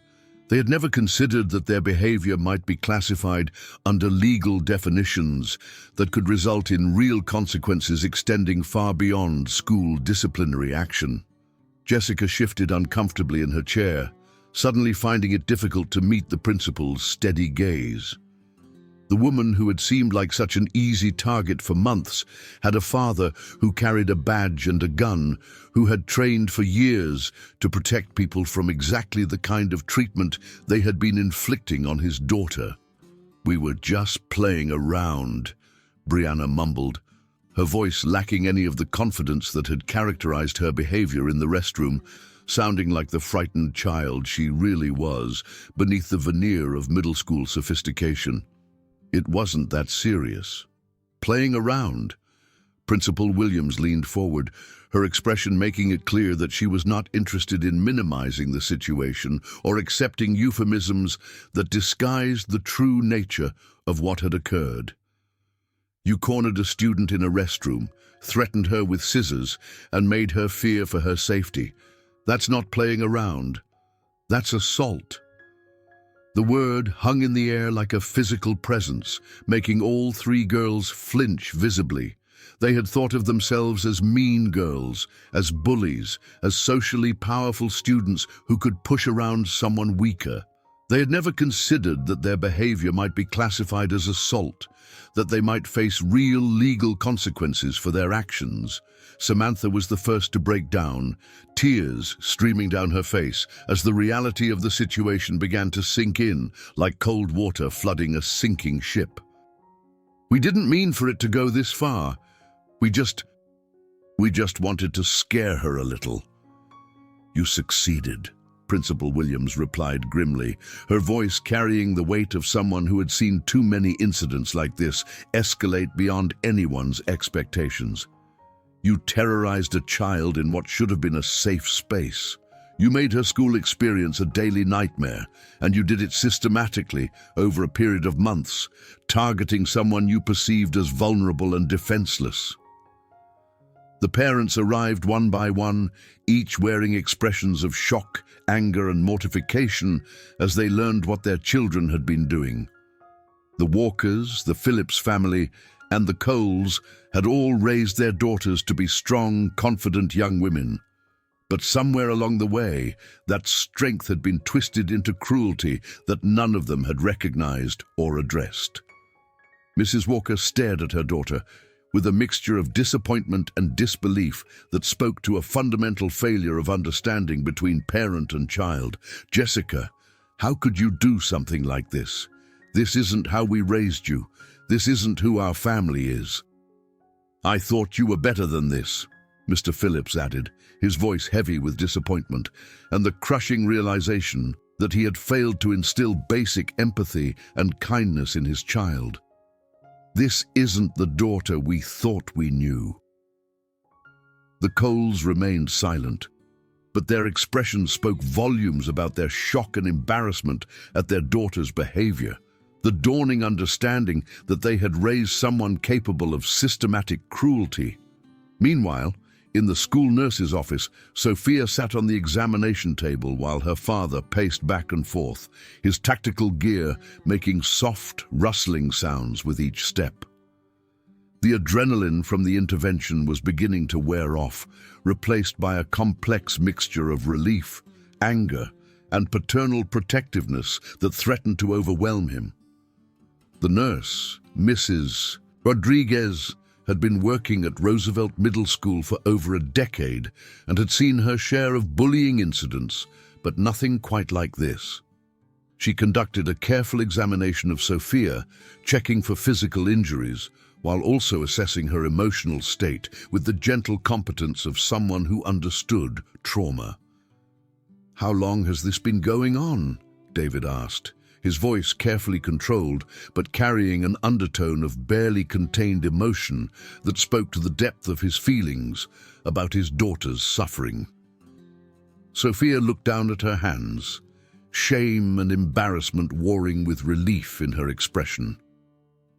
They had never considered that their behavior might be classified under legal definitions that could result in real consequences extending far beyond school disciplinary action. Jessica shifted uncomfortably in her chair, suddenly finding it difficult to meet the principal's steady gaze. The woman who had seemed like such an easy target for months had a father who carried a badge and a gun, who had trained for years to protect people from exactly the kind of treatment they had been inflicting on his daughter. "We were just playing around," Brianna mumbled, her voice lacking any of the confidence that had characterized her behavior in the restroom, sounding like the frightened child she really was beneath the veneer of middle school sophistication. It wasn't that serious. Playing around. Principal Williams leaned forward, her expression making it clear that she was not interested in minimizing the situation or accepting euphemisms that disguised the true nature of what had occurred. "You cornered a student in a restroom, threatened her with scissors, and made her fear for her safety. That's not playing around. That's assault." The word hung in the air like a physical presence, making all three girls flinch visibly. They had thought of themselves as mean girls, as bullies, as socially powerful students who could push around someone weaker. They had never considered that their behavior might be classified as assault, that they might face real legal consequences for their actions. Samantha was the first to break down, tears streaming down her face as the reality of the situation began to sink in like cold water flooding a sinking ship. "We didn't mean for it to go this far. We just wanted to scare her a little." "You succeeded," Principal Williams replied grimly, her voice carrying the weight of someone who had seen too many incidents like this escalate beyond anyone's expectations. "You terrorized a child in what should have been a safe space. You made her school experience a daily nightmare, and you did it systematically over a period of months, targeting someone you perceived as vulnerable and defenseless." The parents arrived one by one, each wearing expressions of shock, anger, and mortification as they learned what their children had been doing. The Walkers, the Phillips family, and the Coles had all raised their daughters to be strong, confident young women. But somewhere along the way, that strength had been twisted into cruelty that none of them had recognized or addressed. Mrs. Walker stared at her daughter with a mixture of disappointment and disbelief that spoke to a fundamental failure of understanding between parent and child. "Jessica, how could you do something like this? This isn't how we raised you. This isn't who our family is." "I thought you were better than this," Mr. Phillips added, his voice heavy with disappointment and the crushing realization that he had failed to instill basic empathy and kindness in his child. "This isn't the daughter we thought we knew." The Coles remained silent, but their expressions spoke volumes about their shock and embarrassment at their daughter's behavior, the dawning understanding that they had raised someone capable of systematic cruelty. Meanwhile, in the school nurse's office, Sophia sat on the examination table while her father paced back and forth, his tactical gear making soft, rustling sounds with each step. The adrenaline from the intervention was beginning to wear off, replaced by a complex mixture of relief, anger, and paternal protectiveness that threatened to overwhelm him. The nurse, Mrs. Rodriguez, had been working at Roosevelt Middle School for over a decade and had seen her share of bullying incidents, but nothing quite like this. She conducted a careful examination of Sophia, checking for physical injuries, while also assessing her emotional state with the gentle competence of someone who understood trauma. "How long has this been going on?" David asked, his voice carefully controlled, but carrying an undertone of barely contained emotion that spoke to the depth of his feelings about his daughter's suffering. Sophia looked down at her hands, shame and embarrassment warring with relief in her expression.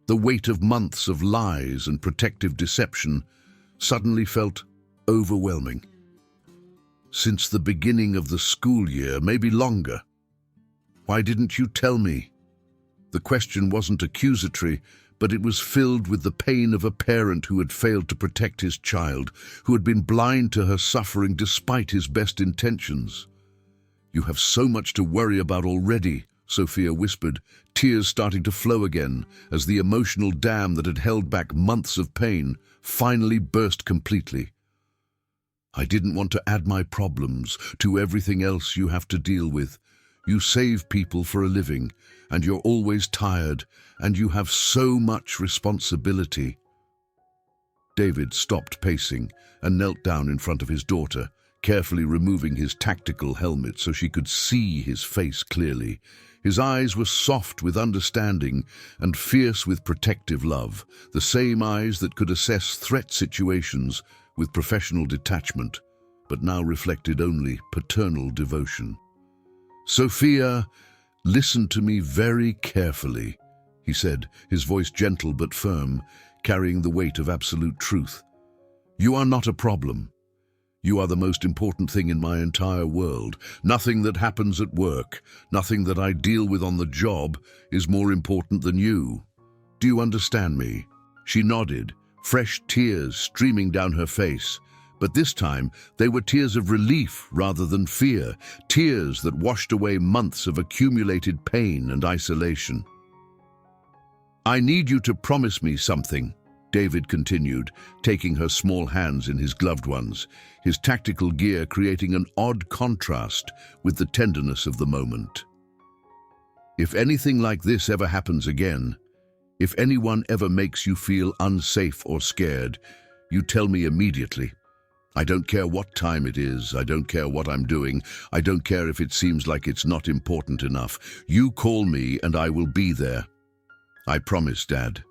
The weight of months of lies and protective deception suddenly felt overwhelming. "Since the beginning of the school year, maybe longer. Why didn't you tell me?" The question wasn't accusatory, but it was filled with the pain of a parent who had failed to protect his child, who had been blind to her suffering despite his best intentions. "You have so much to worry about already," Sophia whispered, tears starting to flow again as the emotional dam that had held back months of pain finally burst completely. "I didn't want to add my problems to everything else you have to deal with. You save people for a living, and you're always tired, and you have so much responsibility." David stopped pacing and knelt down in front of his daughter, carefully removing his tactical helmet so she could see his face clearly. His eyes were soft with understanding and fierce with protective love, the same eyes that could assess threat situations with professional detachment, but now reflected only paternal devotion. "Sophia, listen to me very carefully," he said, his voice gentle but firm, carrying the weight of absolute truth. "You are not a problem. You are the most important thing in my entire world. Nothing that happens at work, nothing that I deal with on the job is more important than you. Do you understand me?" She nodded, fresh tears streaming down her face. But this time, they were tears of relief rather than fear, tears that washed away months of accumulated pain and isolation. "I need you to promise me something," David continued, taking her small hands in his gloved ones, his tactical gear creating an odd contrast with the tenderness of the moment. "If anything like this ever happens again, if anyone ever makes you feel unsafe or scared, you tell me immediately. I don't care what time it is, I don't care what I'm doing, I don't care if it seems like it's not important enough. You call me and I will be there. I promise, Dad."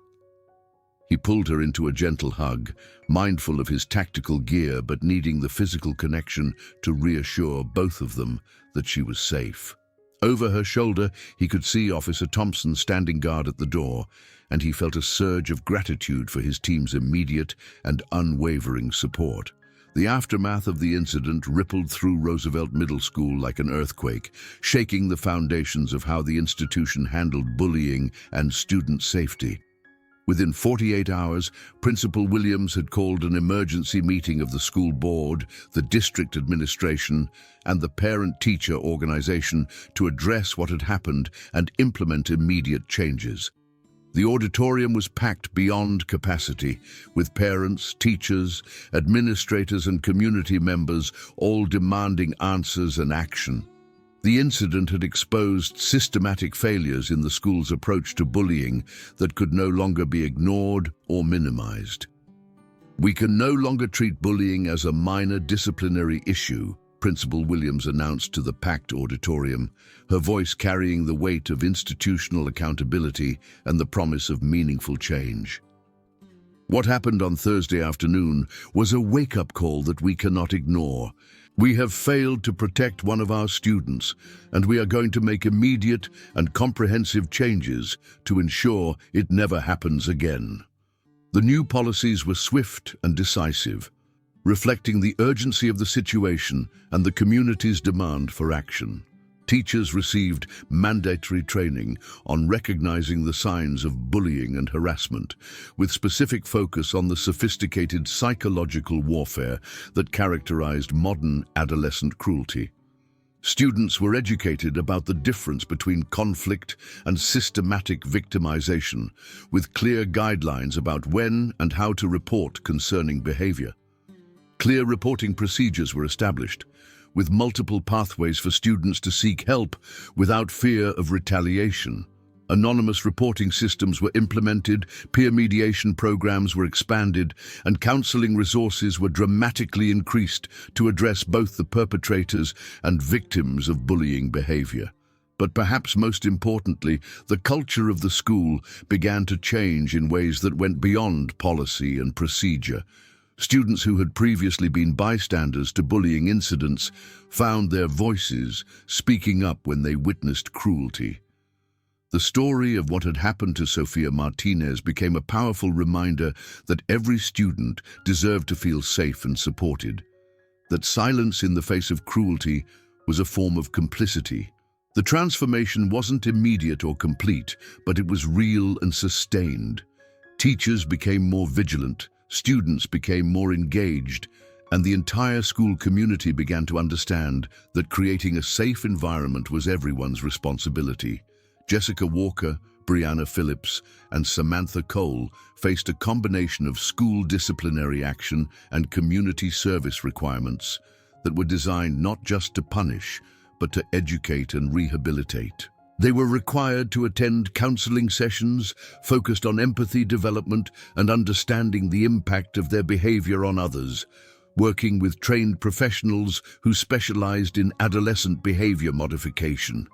He pulled her into a gentle hug, mindful of his tactical gear but needing the physical connection to reassure both of them that she was safe. Over her shoulder, he could see Officer Thompson standing guard at the door, and he felt a surge of gratitude for his team's immediate and unwavering support. The aftermath of the incident rippled through Roosevelt Middle School like an earthquake, shaking the foundations of how the institution handled bullying and student safety. Within 48 hours, Principal Williams had called an emergency meeting of the school board, the district administration, and the parent-teacher organization to address what had happened and implement immediate changes. The auditorium was packed beyond capacity, with parents, teachers, administrators, and community members all demanding answers and action. The incident had exposed systematic failures in the school's approach to bullying that could no longer be ignored or minimized. "We can no longer treat bullying as a minor disciplinary issue," Principal Williams announced to the packed auditorium, her voice carrying the weight of institutional accountability and the promise of meaningful change. "What happened on Thursday afternoon was a wake-up call that we cannot ignore. We have failed to protect one of our students, and we are going to make immediate and comprehensive changes to ensure it never happens again." The new policies were swift and decisive, reflecting the urgency of the situation and the community's demand for action. Teachers received mandatory training on recognizing the signs of bullying and harassment, with specific focus on the sophisticated psychological warfare that characterized modern adolescent cruelty. Students were educated about the difference between conflict and systematic victimization, with clear guidelines about when and how to report concerning behavior. Clear reporting procedures were established, with multiple pathways for students to seek help without fear of retaliation. Anonymous reporting systems were implemented, peer mediation programs were expanded, and counseling resources were dramatically increased to address both the perpetrators and victims of bullying behavior. But perhaps most importantly, the culture of the school began to change in ways that went beyond policy and procedure. Students who had previously been bystanders to bullying incidents found their voices speaking up when they witnessed cruelty. The story of what had happened to Sofia Martinez became a powerful reminder that every student deserved to feel safe and supported, that silence in the face of cruelty was a form of complicity. The transformation wasn't immediate or complete, but it was real and sustained. Teachers became more vigilant, students became more engaged, and the entire school community began to understand that creating a safe environment was everyone's responsibility. Jessica Walker, Brianna Phillips, and Samantha Cole faced a combination of school disciplinary action and community service requirements that were designed not just to punish, but to educate and rehabilitate. They were required to attend counseling sessions focused on empathy development and understanding the impact of their behavior on others, working with trained professionals who specialized in adolescent behavior modification.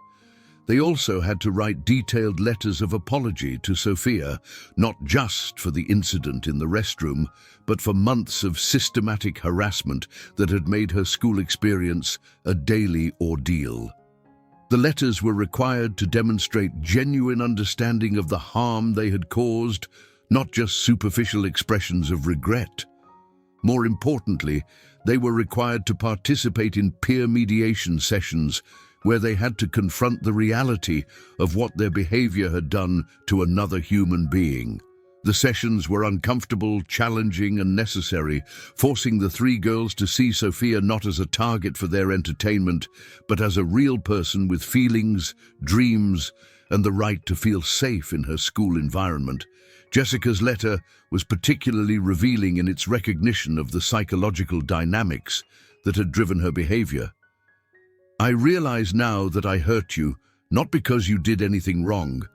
They also had to write detailed letters of apology to Sofia, not just for the incident in the restroom, but for months of systematic harassment that had made her school experience a daily ordeal. The letters were required to demonstrate genuine understanding of the harm they had caused, not just superficial expressions of regret. More importantly, they were required to participate in peer mediation sessions where they had to confront the reality of what their behavior had done to another human being. The sessions were uncomfortable, challenging, and necessary, forcing the three girls to see Sofia not as a target for their entertainment, but as a real person with feelings, dreams, and the right to feel safe in her school environment. Jessica's letter was particularly revealing in its recognition of the psychological dynamics that had driven her behavior. "I realize now that I hurt you, not because you did anything wrong,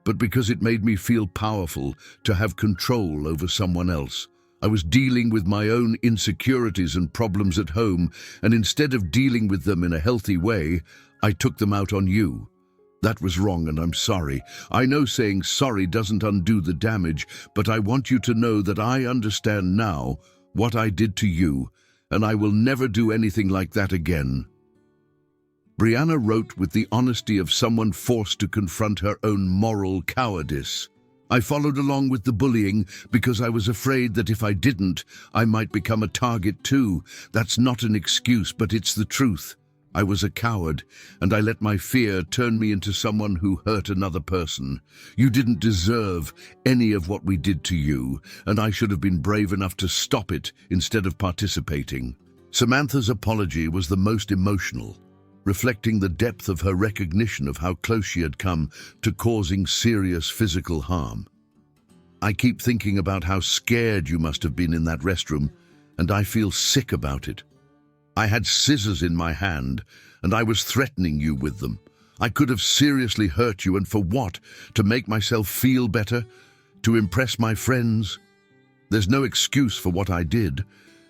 but because it made me feel powerful to have control over someone else. I was dealing with my own insecurities and problems at home, and instead of dealing with them in a healthy way, I took them out on you. That was wrong, and I'm sorry. I know saying sorry doesn't undo the damage, but I want you to know that I understand now what I did to you, and I will never do anything like that again." Brianna wrote with the honesty of someone forced to confront her own moral cowardice. "I followed along with the bullying because I was afraid that if I didn't, I might become a target too. That's not an excuse, but it's the truth. I was a coward, and I let my fear turn me into someone who hurt another person. You didn't deserve any of what we did to you, and I should have been brave enough to stop it instead of participating." Samantha's apology was the most emotional, reflecting the depth of her recognition of how close she had come to causing serious physical harm. "I keep thinking about how scared you must have been in that restroom, and I feel sick about it. I had scissors in my hand, and I was threatening you with them. I could have seriously hurt you, and for what? To make myself feel better? To impress my friends? There's no excuse for what I did,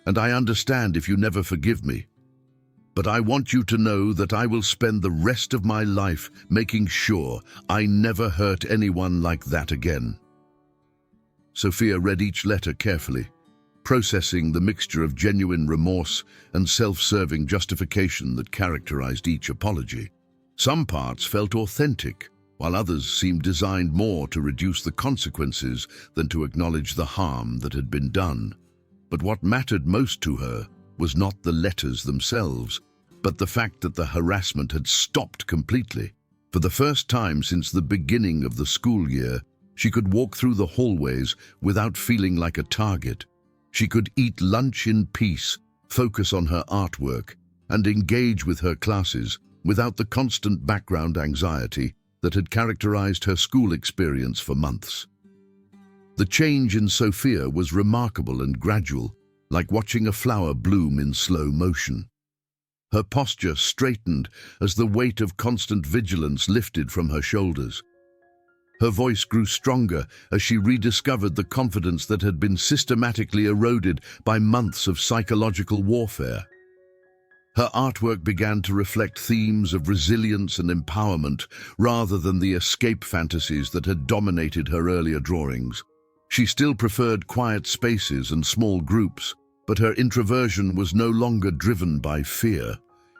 and I understand if you never forgive me. But I want you to know that I will spend the rest of my life making sure I never hurt anyone like that again." Sofia read each letter carefully, processing the mixture of genuine remorse and self-serving justification that characterized each apology. Some parts felt authentic, while others seemed designed more to reduce the consequences than to acknowledge the harm that had been done. But what mattered most to her was not the letters themselves, but the fact that the harassment had stopped completely. For the first time since the beginning of the school year, she could walk through the hallways without feeling like a target. She could eat lunch in peace, focus on her artwork, and engage with her classes without the constant background anxiety that had characterized her school experience for months. The change in Sofia was remarkable and gradual, like watching a flower bloom in slow motion. Her posture straightened as the weight of constant vigilance lifted from her shoulders. Her voice grew stronger as she rediscovered the confidence that had been systematically eroded by months of psychological warfare. Her artwork began to reflect themes of resilience and empowerment rather than the escape fantasies that had dominated her earlier drawings. She still preferred quiet spaces and small groups, but her introversion was no longer driven by fear.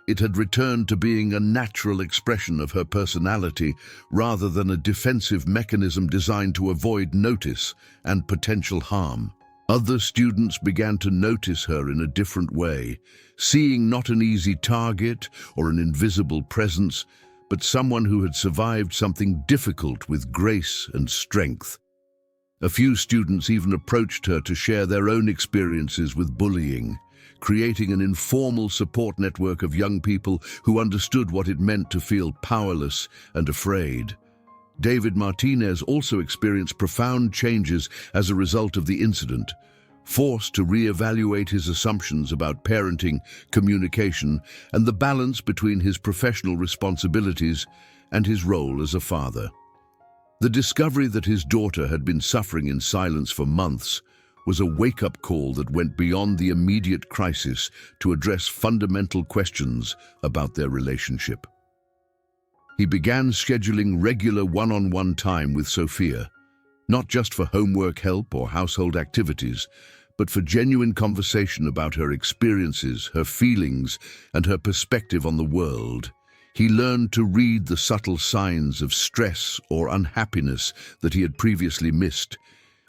It had returned to being a natural expression of her personality rather than a defensive mechanism designed to avoid notice and potential harm. Other students began to notice her in a different way, seeing not an easy target or an invisible presence, but someone who had survived something difficult with grace and strength. A few students even approached her to share their own experiences with bullying, creating an informal support network of young people who understood what it meant to feel powerless and afraid. David Martinez also experienced profound changes as a result of the incident, forced to reevaluate his assumptions about parenting, communication, and the balance between his professional responsibilities and his role as a father. The discovery that his daughter had been suffering in silence for months was a wake-up call that went beyond the immediate crisis to address fundamental questions about their relationship. He began scheduling regular one-on-one time with Sophia, not just for homework help or household activities, but for genuine conversation about her experiences, her feelings, and her perspective on the world. He learned to read the subtle signs of stress or unhappiness that he had previously missed,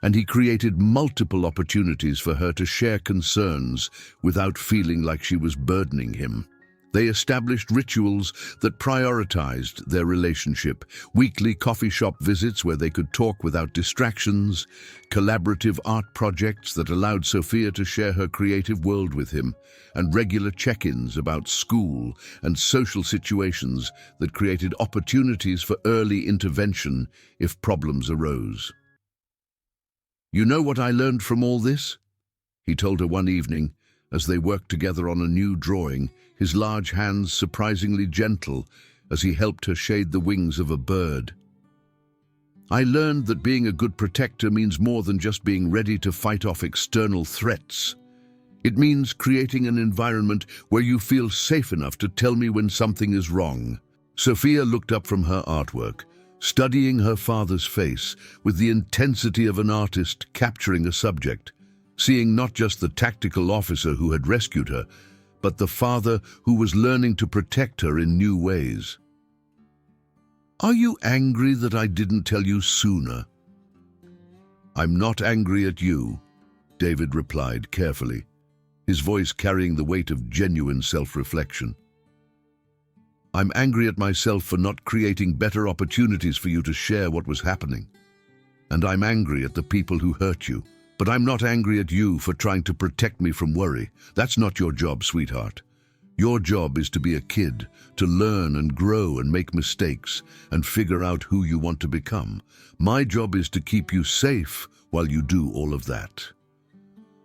and he created multiple opportunities for her to share concerns without feeling like she was burdening him. They established rituals that prioritized their relationship, weekly coffee shop visits where they could talk without distractions, collaborative art projects that allowed Sophia to share her creative world with him, and regular check-ins about school and social situations that created opportunities for early intervention if problems arose. "You know what I learned from all this?" he told her one evening as they worked together on a new drawing, his large hands surprisingly gentle as he helped her shade the wings of a bird. "I learned that being a good protector means more than just being ready to fight off external threats. It means creating an environment where you feel safe enough to tell me when something is wrong." Sophia looked up from her artwork, studying her father's face with the intensity of an artist capturing a subject, seeing not just the tactical officer who had rescued her, but the father who was learning to protect her in new ways. "Are you angry that I didn't tell you sooner?" "I'm not angry at you," David replied carefully, his voice carrying the weight of genuine self-reflection. "I'm angry at myself for not creating better opportunities for you to share what was happening. And I'm angry at the people who hurt you. But I'm not angry at you for trying to protect me from worry. That's not your job, sweetheart. Your job is to be a kid, to learn and grow and make mistakes and figure out who you want to become. My job is to keep you safe while you do all of that."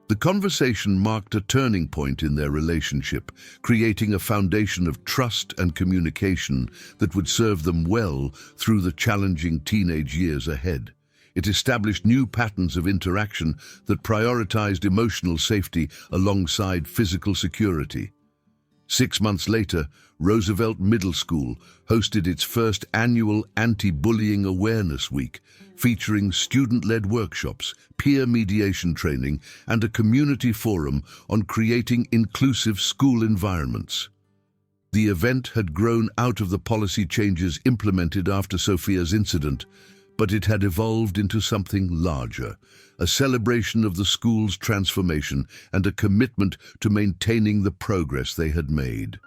The conversation marked a turning point in their relationship, creating a foundation of trust and communication that would serve them well through the challenging teenage years ahead. It established new patterns of interaction that prioritized emotional safety alongside physical security. 6 months later, Roosevelt Middle School hosted its first annual Anti-Bullying Awareness Week, featuring student-led workshops, peer mediation training, and a community forum on creating inclusive school environments. The event had grown out of the policy changes implemented after Sophia's incident, but it had evolved into something larger, a celebration of the school's transformation and a commitment to maintaining the progress they had made.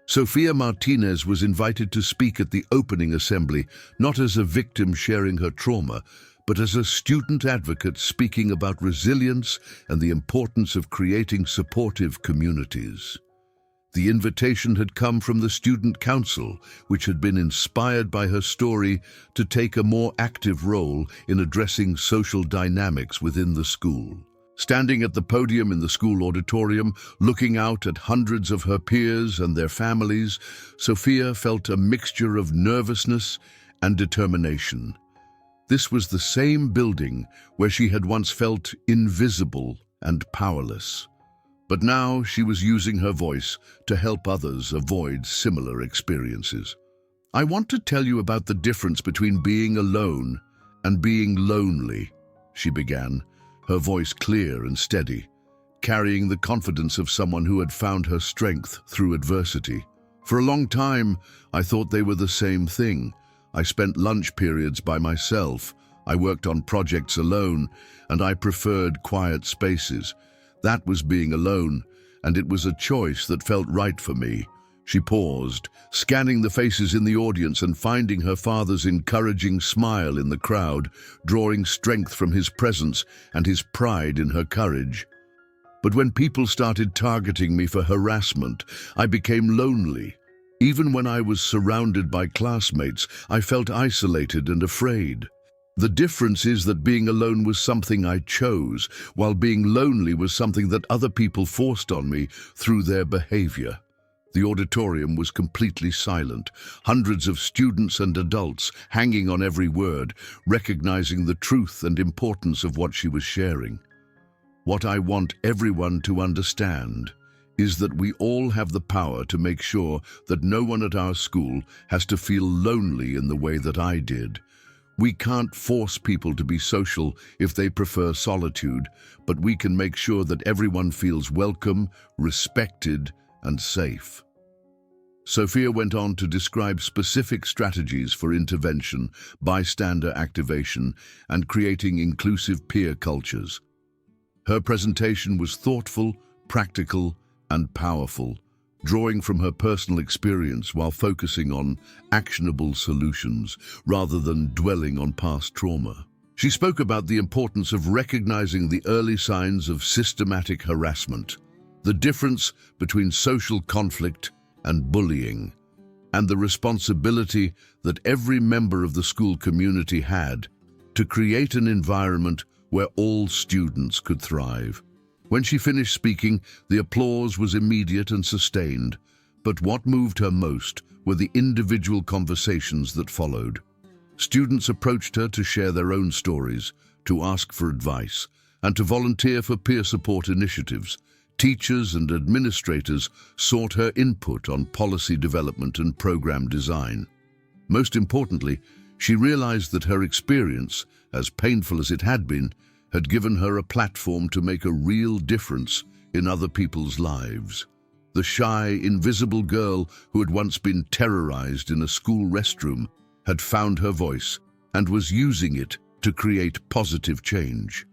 Sophia Martinez was invited to speak at the opening assembly, not as a victim sharing her trauma, but as a student advocate speaking about resilience and the importance of creating supportive communities. The invitation had come from the Student Council, which had been inspired by her story to take a more active role in addressing social dynamics within the school. Standing at the podium in the school auditorium, looking out at hundreds of her peers and their families, Sophia felt a mixture of nervousness and determination. This was the same building where she had once felt invisible and powerless. But now she was using her voice to help others avoid similar experiences. "I want to tell you about the difference between being alone and being lonely," she began, her voice clear and steady, carrying the confidence of someone who had found her strength through adversity. "For a long time, I thought they were the same thing. I spent lunch periods by myself, I worked on projects alone, and I preferred quiet spaces. That was being alone, and it was a choice that felt right for me." She paused, scanning the faces in the audience and finding her father's encouraging smile in the crowd, drawing strength from his presence and his pride in her courage. "But when people started targeting me for harassment, I became lonely. Even when I was surrounded by classmates, I felt isolated and afraid. The difference is that being alone was something I chose, while being lonely was something that other people forced on me through their behavior." The auditorium was completely silent, hundreds of students and adults hanging on every word, recognizing the truth and importance of what she was sharing. "What I want everyone to understand is that we all have the power to make sure that no one at our school has to feel lonely in the way that I did. We can't force people to be social if they prefer solitude, but we can make sure that everyone feels welcome, respected, and safe." Sophia went on to describe specific strategies for intervention, bystander activation, and creating inclusive peer cultures. Her presentation was thoughtful, practical, and powerful, drawing from her personal experience while focusing on actionable solutions rather than dwelling on past trauma. She spoke about the importance of recognizing the early signs of systematic harassment, the difference between social conflict and bullying, and the responsibility that every member of the school community had to create an environment where all students could thrive. When she finished speaking, the applause was immediate and sustained, but what moved her most were the individual conversations that followed. Students approached her to share their own stories, to ask for advice, and to volunteer for peer support initiatives. Teachers and administrators sought her input on policy development and program design. Most importantly, she realized that her experience, as painful as it had given her a platform to make a real difference in other people's lives. The shy, invisible girl who had once been terrorized in a school restroom had found her voice and was using it to create positive change.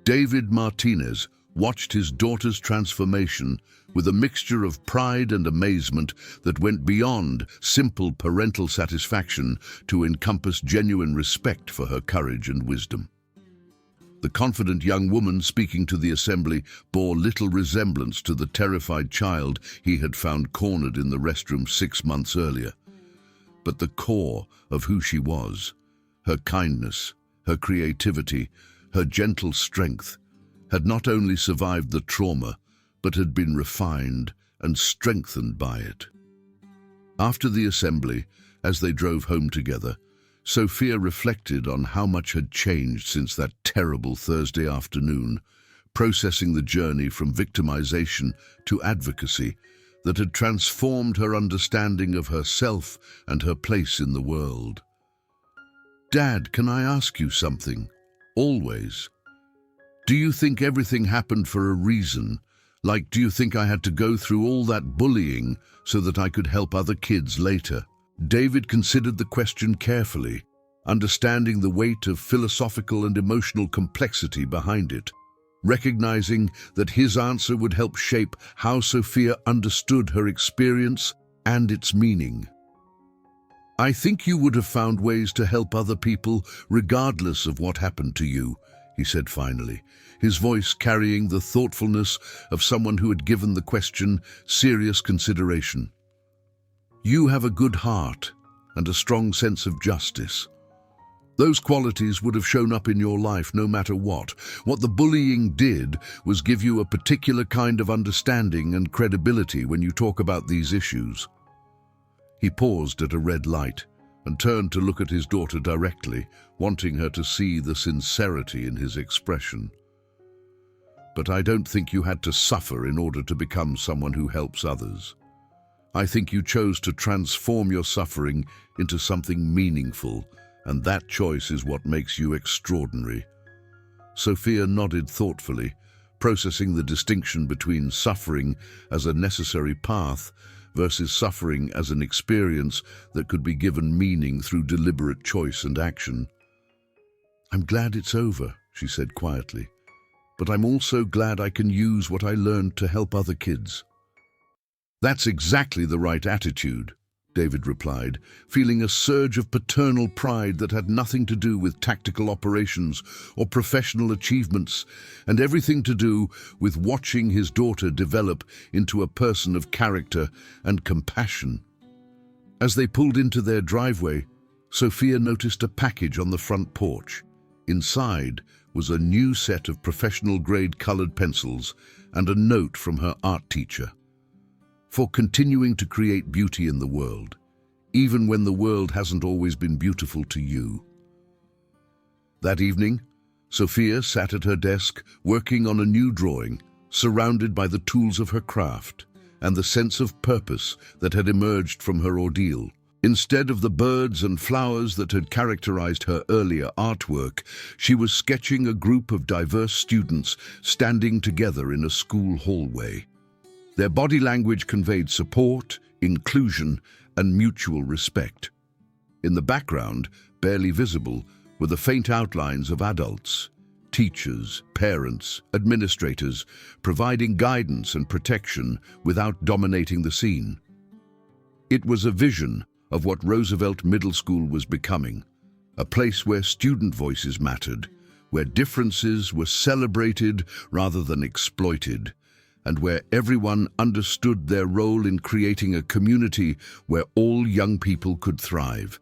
David Martinez watched his daughter's transformation with a mixture of pride and amazement that went beyond simple parental satisfaction to encompass genuine respect for her courage and wisdom. The confident young woman speaking to the assembly bore little resemblance to the terrified child he had found cornered in the restroom 6 months earlier. But the core of who she was, her kindness, her creativity, her gentle strength, had not only survived the trauma, but had been refined and strengthened by it. After the assembly, as they drove home together, Sophia reflected on how much had changed since that terrible Thursday afternoon, processing the journey from victimization to advocacy that had transformed her understanding of herself and her place in the world. "Dad, can I ask you something? Always. Do you think everything happened for a reason? Like, do you think I had to go through all that bullying so that I could help other kids later?" David considered the question carefully, understanding the weight of philosophical and emotional complexity behind it, recognizing that his answer would help shape how Sophia understood her experience and its meaning. "I think you would have found ways to help other people regardless of what happened to you," he said finally, his voice carrying the thoughtfulness of someone who had given the question serious consideration. "You have a good heart and a strong sense of justice. Those qualities would have shown up in your life no matter what. What the bullying did was give you a particular kind of understanding and credibility when you talk about these issues." He paused at a red light, and turned to look at his daughter directly, wanting her to see the sincerity in his expression. "But I don't think you had to suffer in order to become someone who helps others. I think you chose to transform your suffering into something meaningful, and that choice is what makes you extraordinary." Sophia nodded thoughtfully, processing the distinction between suffering as a necessary path versus suffering as an experience that could be given meaning through deliberate choice and action. "I'm glad it's over," she said quietly, "but I'm also glad I can use what I learned to help other kids." "That's exactly the right attitude," David replied, feeling a surge of paternal pride that had nothing to do with tactical operations or professional achievements, and everything to do with watching his daughter develop into a person of character and compassion. As they pulled into their driveway, Sophia noticed a package on the front porch. Inside was a new set of professional-grade colored pencils and a note from her art teacher. "For continuing to create beauty in the world, even when the world hasn't always been beautiful to you." That evening, Sophia sat at her desk working on a new drawing, surrounded by the tools of her craft and the sense of purpose that had emerged from her ordeal. Instead of the birds and flowers that had characterized her earlier artwork, she was sketching a group of diverse students standing together in a school hallway. Their body language conveyed support, inclusion, and mutual respect. In the background, barely visible, were the faint outlines of adults, teachers, parents, administrators, providing guidance and protection without dominating the scene. It was a vision of what Roosevelt Middle School was becoming, a place where student voices mattered, where differences were celebrated rather than exploited, and where everyone understood their role in creating a community where all young people could thrive.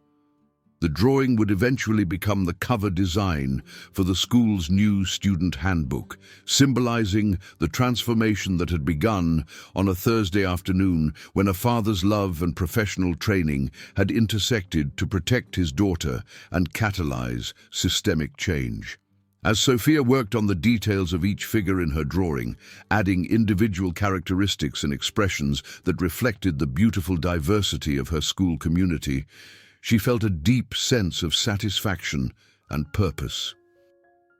The drawing would eventually become the cover design for the school's new student handbook, symbolizing the transformation that had begun on a Thursday afternoon when a father's love and professional training had intersected to protect his daughter and catalyze systemic change. As Sophia worked on the details of each figure in her drawing, adding individual characteristics and expressions that reflected the beautiful diversity of her school community, she felt a deep sense of satisfaction and purpose.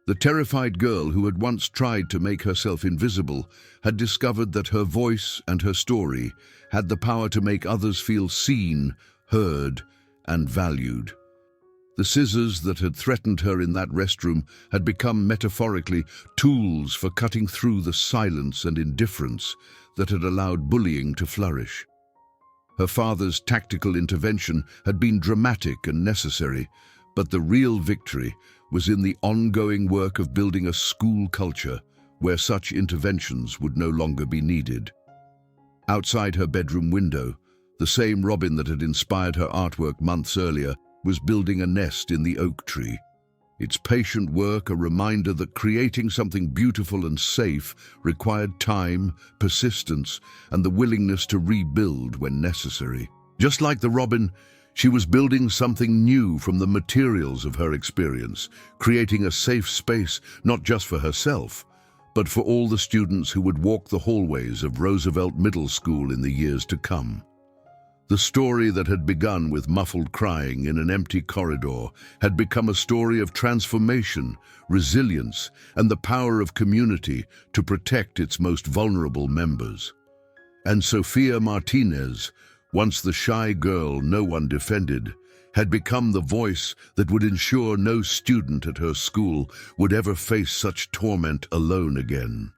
The terrified girl who had once tried to make herself invisible had discovered that her voice and her story had the power to make others feel seen, heard, and valued. The scissors that had threatened her in that restroom had become metaphorically tools for cutting through the silence and indifference that had allowed bullying to flourish. Her father's tactical intervention had been dramatic and necessary, but the real victory was in the ongoing work of building a school culture where such interventions would no longer be needed. Outside her bedroom window, the same robin that had inspired her artwork months earlier was building a nest in the oak tree. Its patient work a reminder that creating something beautiful and safe required time, persistence, and the willingness to rebuild when necessary. Just like the robin, she was building something new from the materials of her experience, creating a safe space not just for herself, but for all the students who would walk the hallways of Roosevelt Middle School in the years to come. The story that had begun with muffled crying in an empty corridor had become a story of transformation, resilience, and the power of community to protect its most vulnerable members. And Sophia Martinez, once the shy girl no one defended, had become the voice that would ensure no student at her school would ever face such torment alone again.